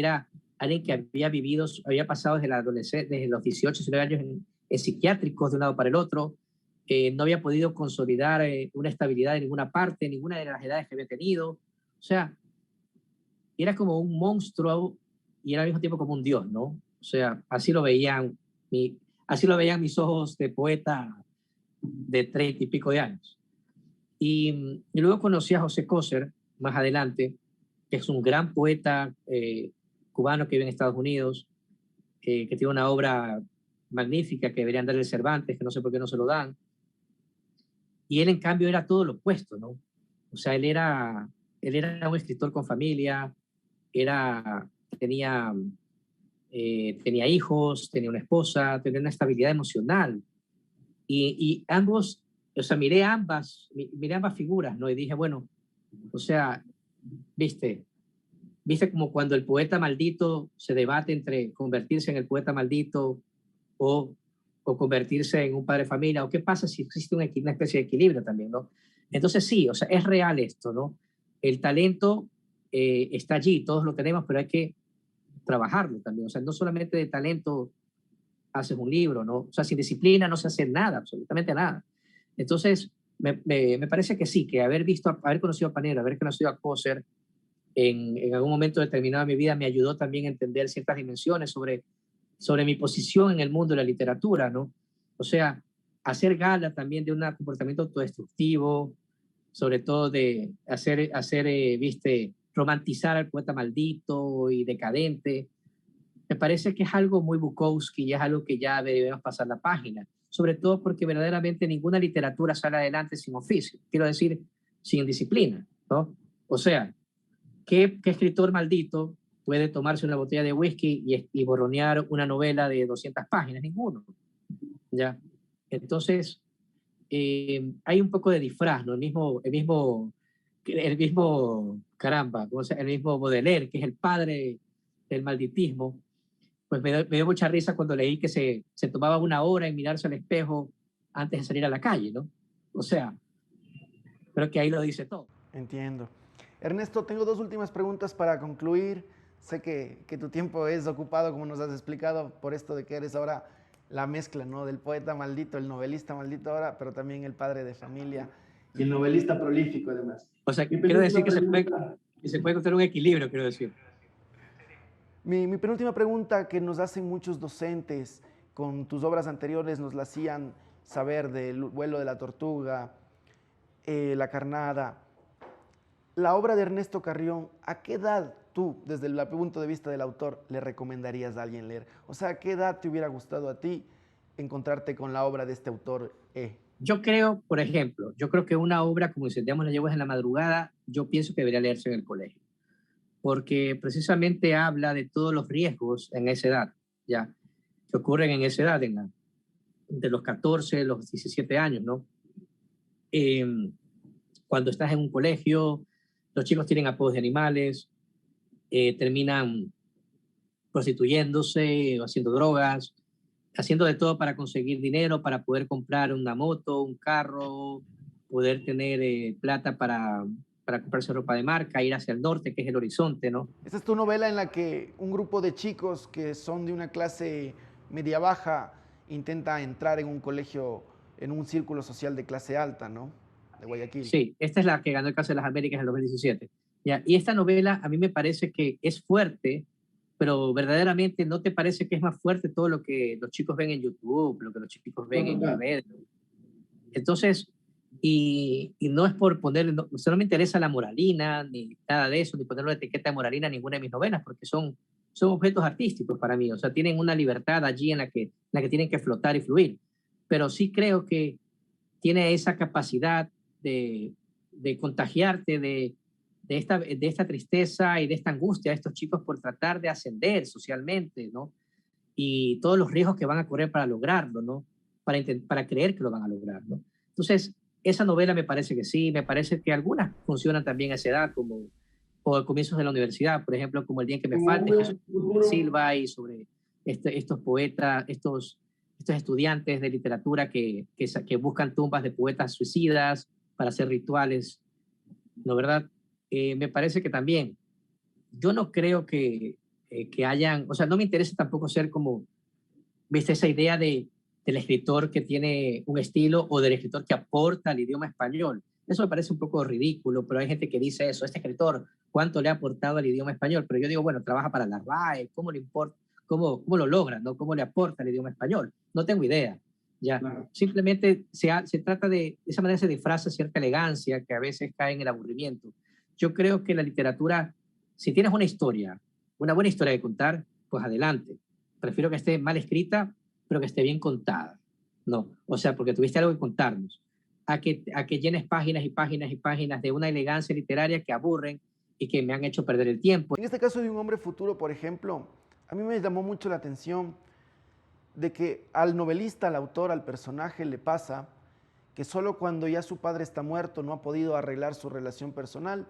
había vivido, había pasado desde la adolescencia, desde los 18, 19 años en psiquiátricos de un lado para el otro, no había podido consolidar una estabilidad en ninguna parte, en ninguna de las edades que había tenido. O sea, era como un monstruo y era al mismo tiempo como un dios, ¿no? O sea, así lo veían mis ojos de poeta de 30 y pico de años. Y luego conocí a José Coser más adelante, que es un gran poeta cubano que vive en Estados Unidos, que tiene una obra magnífica que deberían darle Cervantes, que no sé por qué no se lo dan. Y él, en cambio, era todo lo opuesto, ¿no? O sea, él era un escritor con familia, tenía hijos, tenía una esposa, tenía una estabilidad emocional. Y ambos, o sea, miré ambas figuras, ¿no? Y dije, bueno, o sea, viste como cuando el poeta maldito se debate entre convertirse en el poeta maldito o convertirse en un padre de familia, o qué pasa si existe una especie de equilibrio también, ¿no? Entonces sí, o sea, es real esto, ¿no? El talento está allí, todos lo tenemos, pero hay que trabajarlo también. O sea, no solamente de talento haces un libro, ¿no? O sea, sin disciplina no se hace nada, absolutamente nada. Entonces, me parece que sí, que haber conocido a Panero, haber conocido a Coser en algún momento determinado de mi vida me ayudó también a entender ciertas dimensiones sobre mi posición en el mundo de la literatura, ¿no? O sea, hacer gala también de un comportamiento autodestructivo, sobre todo de romantizar al poeta maldito y decadente. Me parece que es algo muy Bukowski y es algo que ya debemos pasar la página, sobre todo porque verdaderamente ninguna literatura sale adelante sin oficio, quiero decir, sin disciplina, ¿no? O sea, ¿qué escritor maldito puede tomarse una botella de whisky y borronear una novela de 200 páginas? Ninguno, ¿ya? Entonces, hay un poco de disfraz, ¿no? Caramba, ¿cómo el mismo Baudelaire, que es el padre del malditismo, pues me dio mucha risa cuando leí que se tomaba una hora en mirarse al espejo antes de salir a la calle, ¿no? O sea, creo que ahí lo dice todo. Entiendo. Ernesto, tengo dos últimas preguntas para concluir. Sé que tu tiempo es ocupado, como nos has explicado, por esto de que eres ahora la mezcla, ¿no? Del poeta maldito, el novelista maldito ahora, pero también el padre de familia y el novelista prolífico, además. O sea, quiero decir que se puede encontrar un equilibrio, quiero decir. Mi penúltima pregunta que nos hacen muchos docentes con tus obras anteriores, nos la hacían saber del vuelo de la tortuga, la carnada. La obra de Ernesto Carrión, ¿a qué edad tú, desde el punto de vista del autor, le recomendarías a alguien leer? O sea, ¿a qué edad te hubiera gustado a ti encontrarte con la obra de este autor? Yo creo, por ejemplo, yo creo que una obra como Incendiamos las yeguas en la madrugada, yo pienso que debería leerse en el colegio, porque precisamente habla de todos los riesgos en esa edad, ya, que ocurren en esa edad, de los 14, los 17 años, ¿no? Cuando estás en un colegio, los chicos tienen apodos de animales, terminan prostituyéndose, haciendo drogas, haciendo de todo para conseguir dinero, para poder comprar una moto, un carro, poder tener plata para comprarse ropa de marca, ir hacia el norte, que es el horizonte, ¿no? Esta es tu novela en la que un grupo de chicos que son de una clase media baja intenta entrar en un colegio, en un círculo social de clase alta, ¿no? De Guayaquil. Sí, esta es la que ganó el Caso de las Américas en el 2017. ¿Ya? Y esta novela a mí me parece que es fuerte, pero verdaderamente ¿no te parece que es más fuerte todo lo que los chicos ven en YouTube, lo que los chicos ven en las redes? Entonces, y no es por poner, no me interesa la moralina, ni nada de eso, ni poner una etiqueta de moralina a ninguna de mis novelas, porque son objetos artísticos para mí, o sea, tienen una libertad allí en la que tienen que flotar y fluir. Pero sí creo que tiene esa capacidad de contagiarte de esta tristeza y de esta angustia de estos chicos por tratar de ascender socialmente, ¿no? Y todos los riesgos que van a correr para lograrlo, ¿no? Para creer que lo van a lograr, ¿no? Entonces, esa novela me parece que sí, me parece que algunas funcionan también a esa edad, como o a comienzos de la universidad, por ejemplo, como El día en que me falte, que es sobre Silva y sobre estos poetas, estos estudiantes de literatura que buscan tumbas de poetas suicidas para hacer rituales, ¿no, verdad? Me parece que también, yo no creo que hayan, o sea, no me interesa tampoco ser como, viste, esa idea del escritor que tiene un estilo o del escritor que aporta al idioma español. Eso me parece un poco ridículo, pero hay gente que dice eso, este escritor, ¿cuánto le ha aportado al idioma español? Pero yo digo, bueno, trabaja para la RAE, ¿cómo le importa? ¿Cómo lo logra? ¿No? ¿Cómo le aporta al idioma español? No tengo idea. Ya. Claro. Simplemente se trata de esa manera se disfraza cierta elegancia que a veces cae en el aburrimiento. Yo creo que la literatura, si tienes una historia, una buena historia de contar, pues adelante. Prefiero que esté mal escrita, pero que esté bien contada. No, o sea, porque tuviste algo que contarnos. A que llenes páginas y páginas y páginas de una elegancia literaria que aburren y que me han hecho perder el tiempo. En este caso de Un hombre futuro, por ejemplo, a mí me llamó mucho la atención de que al novelista, al autor, al personaje le pasa que solo cuando ya su padre está muerto, no ha podido arreglar su relación personal,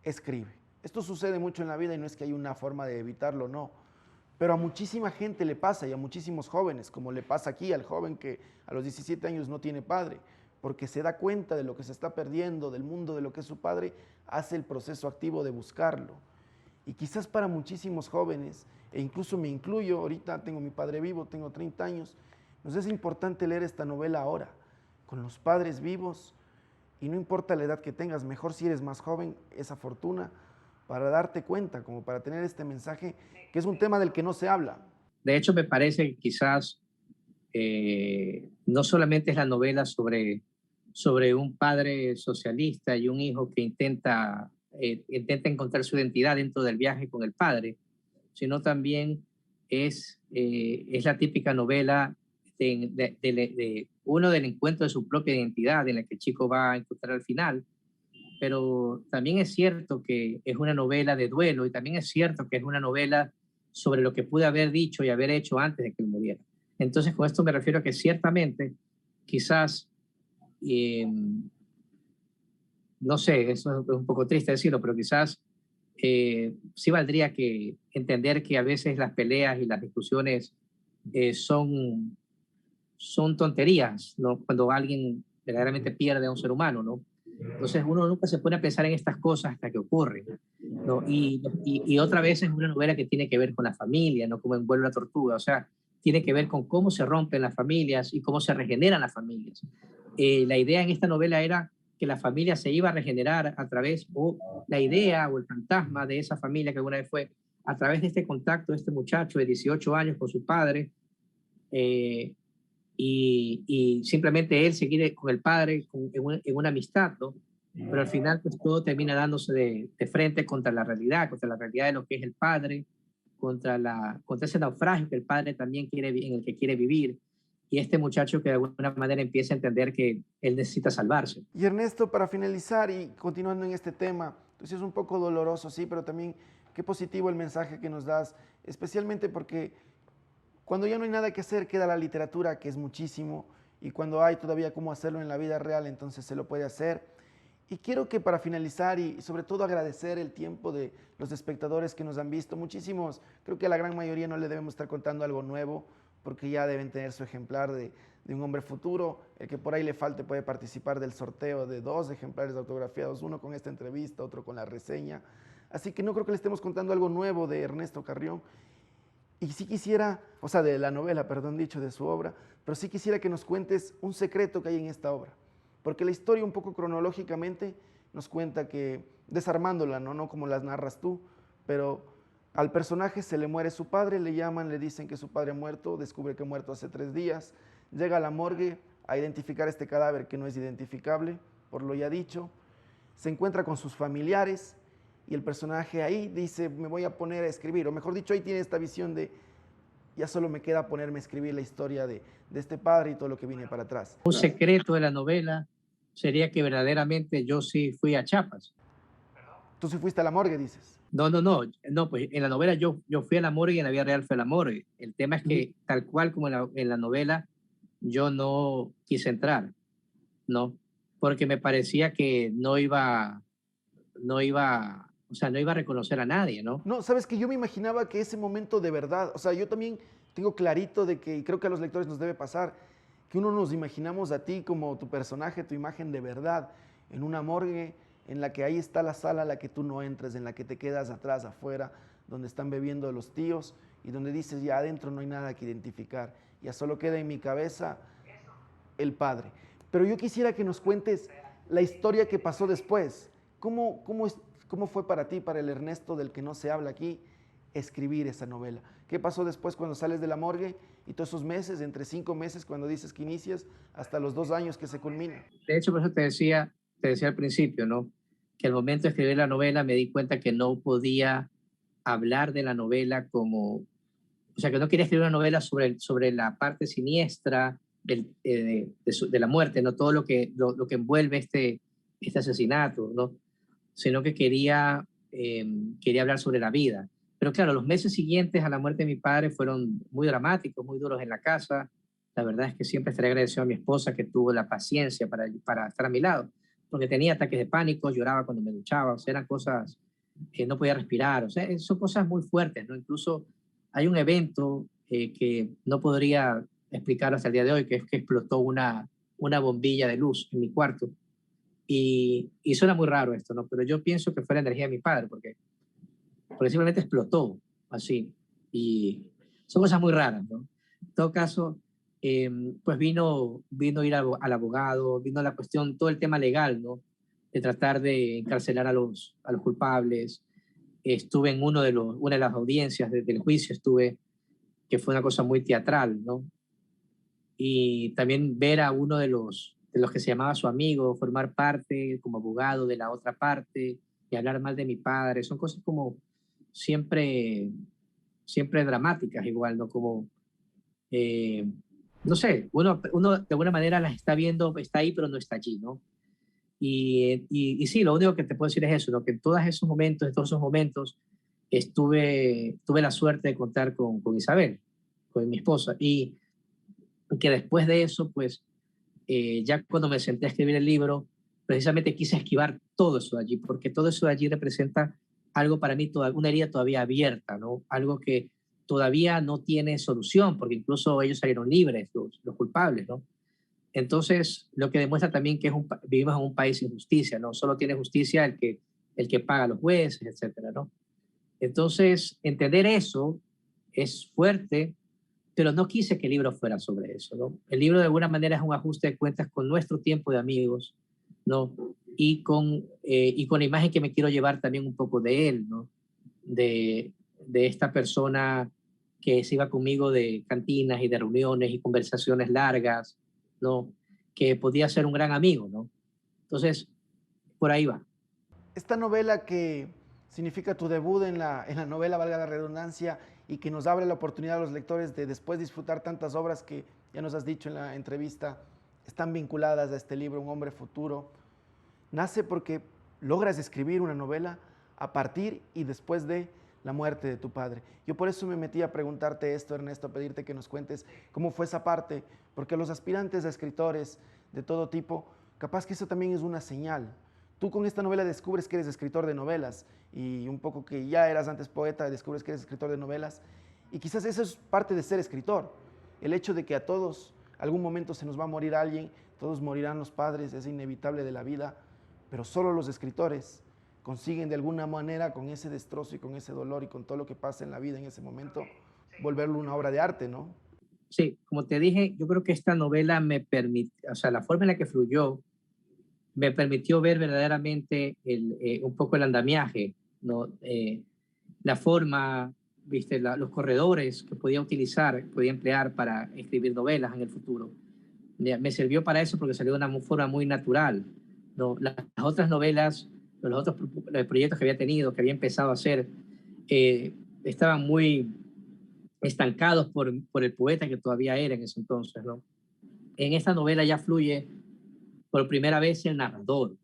escribe. Esto sucede mucho en la vida y no es que hay una forma de evitarlo, no. Pero a muchísima gente le pasa y a muchísimos jóvenes, como le pasa aquí al joven que a los 17 años no tiene padre, porque se da cuenta de lo que se está perdiendo, del mundo, de lo que es su padre, hace el proceso activo de buscarlo. Y quizás para muchísimos jóvenes, e incluso me incluyo, ahorita tengo mi padre vivo, tengo 30 años, nos es importante leer esta novela ahora, con los padres vivos, y no importa la edad que tengas, mejor si eres más joven, esa fortuna, para darte cuenta, como para tener este mensaje, que es un tema del que no se habla. De hecho, me parece que quizás no solamente es la novela sobre un padre socialista y un hijo que intenta encontrar su identidad dentro del viaje con el padre, sino también es la típica novela de uno del encuentro de su propia identidad, en la que el chico va a encontrar al final. Pero también es cierto que es una novela de duelo y también es cierto que es una novela sobre lo que pude haber dicho y haber hecho antes de que él muriera. Entonces, con esto me refiero a que ciertamente, quizás no sé, eso es un poco triste decirlo, pero quizás sí valdría que entender que a veces las peleas y las discusiones son tonterías, ¿no? Cuando alguien verdaderamente pierde a un ser humano, ¿no? Entonces uno nunca se pone a pensar en estas cosas hasta que ocurren, ¿no? Y otra vez es una novela que tiene que ver con la familia, ¿no? Como envuelve la tortuga, o sea, tiene que ver con cómo se rompen las familias y cómo se regeneran las familias. La idea en esta novela era que la familia se iba a regenerar a través, o la idea o el fantasma de esa familia que alguna vez fue, a través de este contacto de este muchacho de 18 años con su padre, eh, y simplemente él seguir con el padre en una amistad, ¿no? Pero al final pues todo termina dándose de frente contra la realidad de lo que es el padre, contra ese naufragio que el padre también en el que quiere vivir, y este muchacho que de alguna manera empieza a entender que él necesita salvarse. Y Ernesto, para finalizar y continuando en este tema, entonces es un poco doloroso, sí, pero también qué positivo el mensaje que nos das, especialmente porque cuando ya no hay nada que hacer, queda la literatura, que es muchísimo, y cuando hay todavía cómo hacerlo en la vida real, entonces se lo puede hacer. Y quiero que para finalizar y sobre todo agradecer el tiempo de los espectadores que nos han visto, muchísimos, creo que a la gran mayoría no le debemos estar contando algo nuevo, porque ya deben tener su ejemplar de un hombre futuro. El que por ahí le falte puede participar del sorteo de 2 ejemplares autografiados, uno con esta entrevista, otro con la reseña. Así que no creo que le estemos contando algo nuevo de Ernesto Carrión. Y sí quisiera, o sea, de la novela, perdón, dicho, de su obra, pero sí quisiera que nos cuentes un secreto que hay en esta obra. Porque la historia un poco cronológicamente nos cuenta que, desarmándola, no como las narras tú, pero al personaje se le muere su padre, le llaman, le dicen que su padre ha muerto, descubre que ha muerto hace 3 días, llega a la morgue a identificar este cadáver que no es identificable, por lo ya dicho, se encuentra con sus familiares y el personaje ahí dice, me voy a poner a escribir, o mejor dicho, ahí tiene esta visión de, ya solo me queda ponerme a escribir la historia de este padre y todo lo que viene para atrás. Un secreto de la novela sería que verdaderamente yo sí fui a Chiapas. Tú sí fuiste a la morgue, dices. No, pues en la novela yo fui a la morgue y en la vida real fue a la morgue. El tema es que tal cual como en la novela yo no quise entrar, ¿no? Porque me parecía que o sea, no iba a reconocer a nadie, ¿no? No, sabes que yo me imaginaba que ese momento de verdad, o sea, yo también tengo clarito de que, y creo que a los lectores nos debe pasar, que uno nos imaginamos a ti como tu personaje, tu imagen de verdad, en una morgue en la que ahí está la sala a la que tú no entres, en la que te quedas atrás, afuera, donde están bebiendo los tíos y donde dices ya adentro no hay nada que identificar, ya solo queda en mi cabeza el padre. Pero yo quisiera que nos cuentes la historia que pasó después. ¿Cómo fue para ti, para el Ernesto del que no se habla aquí, escribir esa novela? ¿Qué pasó después cuando sales de la morgue y todos esos meses, entre 5 meses cuando dices que inicias, hasta los 2 años que se culmina? De hecho, por eso te decía al principio, ¿no? Que al momento de escribir la novela me di cuenta que no podía hablar de la novela como, o sea, que no quería escribir una novela sobre la parte siniestra de la muerte, no todo lo que envuelve este asesinato, ¿no? Sino que quería hablar sobre la vida. Pero claro, los meses siguientes a la muerte de mi padre fueron muy dramáticos, muy duros en la casa. La verdad es que siempre estaré agradecido a mi esposa que tuvo la paciencia para estar a mi lado, porque tenía ataques de pánico, lloraba cuando me duchaba, o sea, eran cosas que no podía respirar, o sea, son cosas muy fuertes, ¿no? Incluso hay un evento que no podría explicar hasta el día de hoy, que es que explotó una bombilla de luz en mi cuarto. Y suena muy raro esto, ¿no? Pero yo pienso que fue la energía de mi padre, porque simplemente explotó así. Y son cosas muy raras, ¿no? En todo caso, pues vino ir al abogado, vino la cuestión, todo el tema legal, ¿no? De tratar de encarcelar a los culpables. Estuve en una de las audiencias del juicio, que fue una cosa muy teatral, ¿no? Y también ver a uno de los que se llamaba su amigo, formar parte como abogado de la otra parte y hablar mal de mi padre, son cosas como siempre dramáticas igual, ¿no? Como, eh, no sé, uno de alguna manera las está viendo, está ahí, pero no está allí, ¿no? Y sí, lo único que te puedo decir es eso, ¿no? Que en todos esos momentos, tuve la suerte de contar con Isabel, con mi esposa, y que después de eso, pues, ya cuando me senté a escribir el libro, precisamente quise esquivar todo eso de allí, porque todo eso de allí representa algo para mí, una herida todavía abierta, ¿no? Algo que todavía no tiene solución, porque incluso ellos salieron libres, los culpables, ¿no? Entonces, lo que demuestra también que vivimos en un país sin justicia, ¿no? Solo tiene justicia el que paga a los jueces, etcétera, ¿no? Entonces, entender eso es fuerte, pero no quise que el libro fuera sobre eso, ¿no? El libro de alguna manera es un ajuste de cuentas con nuestro tiempo de amigos, ¿no? Y con la imagen que me quiero llevar también un poco de él, ¿no? De esta persona que se iba conmigo de cantinas y de reuniones y conversaciones largas, ¿no? Que podía ser un gran amigo, ¿no? Entonces, por ahí va. Esta novela que significa tu debut en la novela, valga la redundancia, y que nos abre la oportunidad a los lectores de después disfrutar tantas obras que ya nos has dicho en la entrevista, están vinculadas a este libro, Un hombre futuro, nace porque logras escribir una novela a partir y después de la muerte de tu padre. Yo por eso me metí a preguntarte esto, Ernesto, a pedirte que nos cuentes cómo fue esa parte, porque los aspirantes a escritores de todo tipo, capaz que eso también es una señal. Tú con esta novela descubres que eres escritor de novelas y un poco que ya eras antes poeta, descubres que eres escritor de novelas y quizás eso es parte de ser escritor, el hecho de que a todos algún momento se nos va a morir alguien, todos morirán los padres, es inevitable de la vida, pero solo los escritores consiguen de alguna manera con ese destrozo y con ese dolor y con todo lo que pasa en la vida en ese momento, volverlo una obra de arte, ¿no? Sí, como te dije, yo creo que esta novela me permite, o sea, la forma en la que fluyó, me permitió ver verdaderamente un poco el andamiaje, ¿no? La forma, ¿viste? Los corredores que podía utilizar, podía emplear para escribir novelas en el futuro. Me sirvió para eso porque salió de una forma muy natural, ¿no? Las otras novelas, los otros proyectos que había tenido, que había empezado a hacer, estaban muy estancados por el poeta que todavía era en ese entonces, ¿no? En esta novela ya fluye por primera vez el narrador.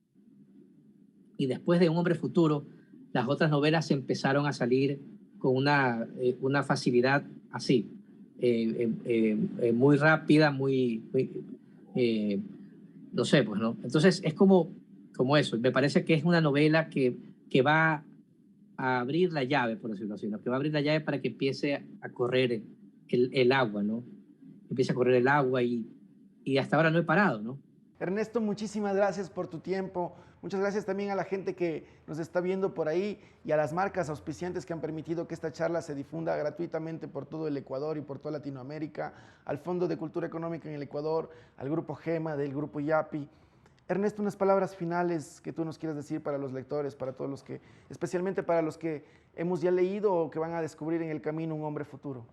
Y después de Un hombre futuro, las otras novelas empezaron a salir con una facilidad así, muy rápida, no sé, pues, ¿no? Entonces es como eso. Me parece que es una novela que va a abrir la llave, por decirlo así, ¿no? Que va a abrir la llave para que empiece a correr el agua, ¿no? Empiece a correr el agua y hasta ahora no he parado, ¿no? Ernesto, muchísimas gracias por tu tiempo. Muchas gracias también a la gente que nos está viendo por ahí y a las marcas auspiciantes que han permitido que esta charla se difunda gratuitamente por todo el Ecuador y por toda Latinoamérica, al Fondo de Cultura Económica en el Ecuador, al Grupo GEMA, del Grupo YAPI. Ernesto, unas palabras finales que tú nos quieras decir para los lectores, para todos los que, especialmente para los que hemos ya leído o que van a descubrir en el camino Un hombre futuro.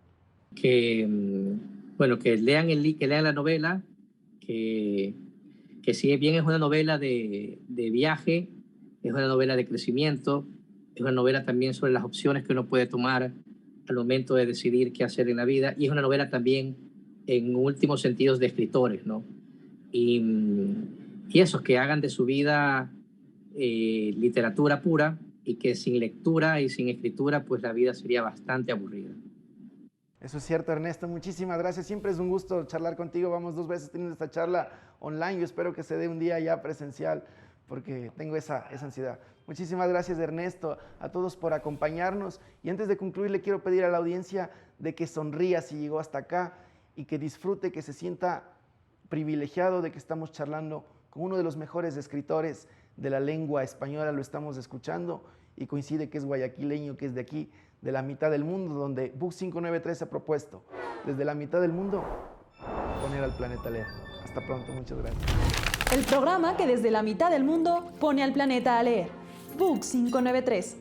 Bueno, que lean la novela, que si bien es una novela de viaje, es una novela de crecimiento, es una novela también sobre las opciones que uno puede tomar al momento de decidir qué hacer en la vida, y es una novela también en últimos sentidos de escritores, ¿no? Y esos que hagan de su vida literatura pura, y que sin lectura y sin escritura, pues la vida sería bastante aburrida. Eso es cierto, Ernesto. Muchísimas gracias. Siempre es un gusto charlar contigo. Vamos 2 veces teniendo esta charla online. Yo espero que se dé un día ya presencial porque tengo esa ansiedad. Muchísimas gracias, Ernesto, a todos por acompañarnos. Y antes de concluir, le quiero pedir a la audiencia de que sonría si llegó hasta acá y que disfrute, que se sienta privilegiado de que estamos charlando con uno de los mejores escritores de la lengua española. Lo estamos escuchando y coincide que es guayaquileño, que es de aquí, de la mitad del mundo, donde Book 593 ha propuesto, desde la mitad del mundo, poner al planeta a leer. Hasta pronto, muchas gracias. El programa que desde la mitad del mundo pone al planeta a leer. Book 593.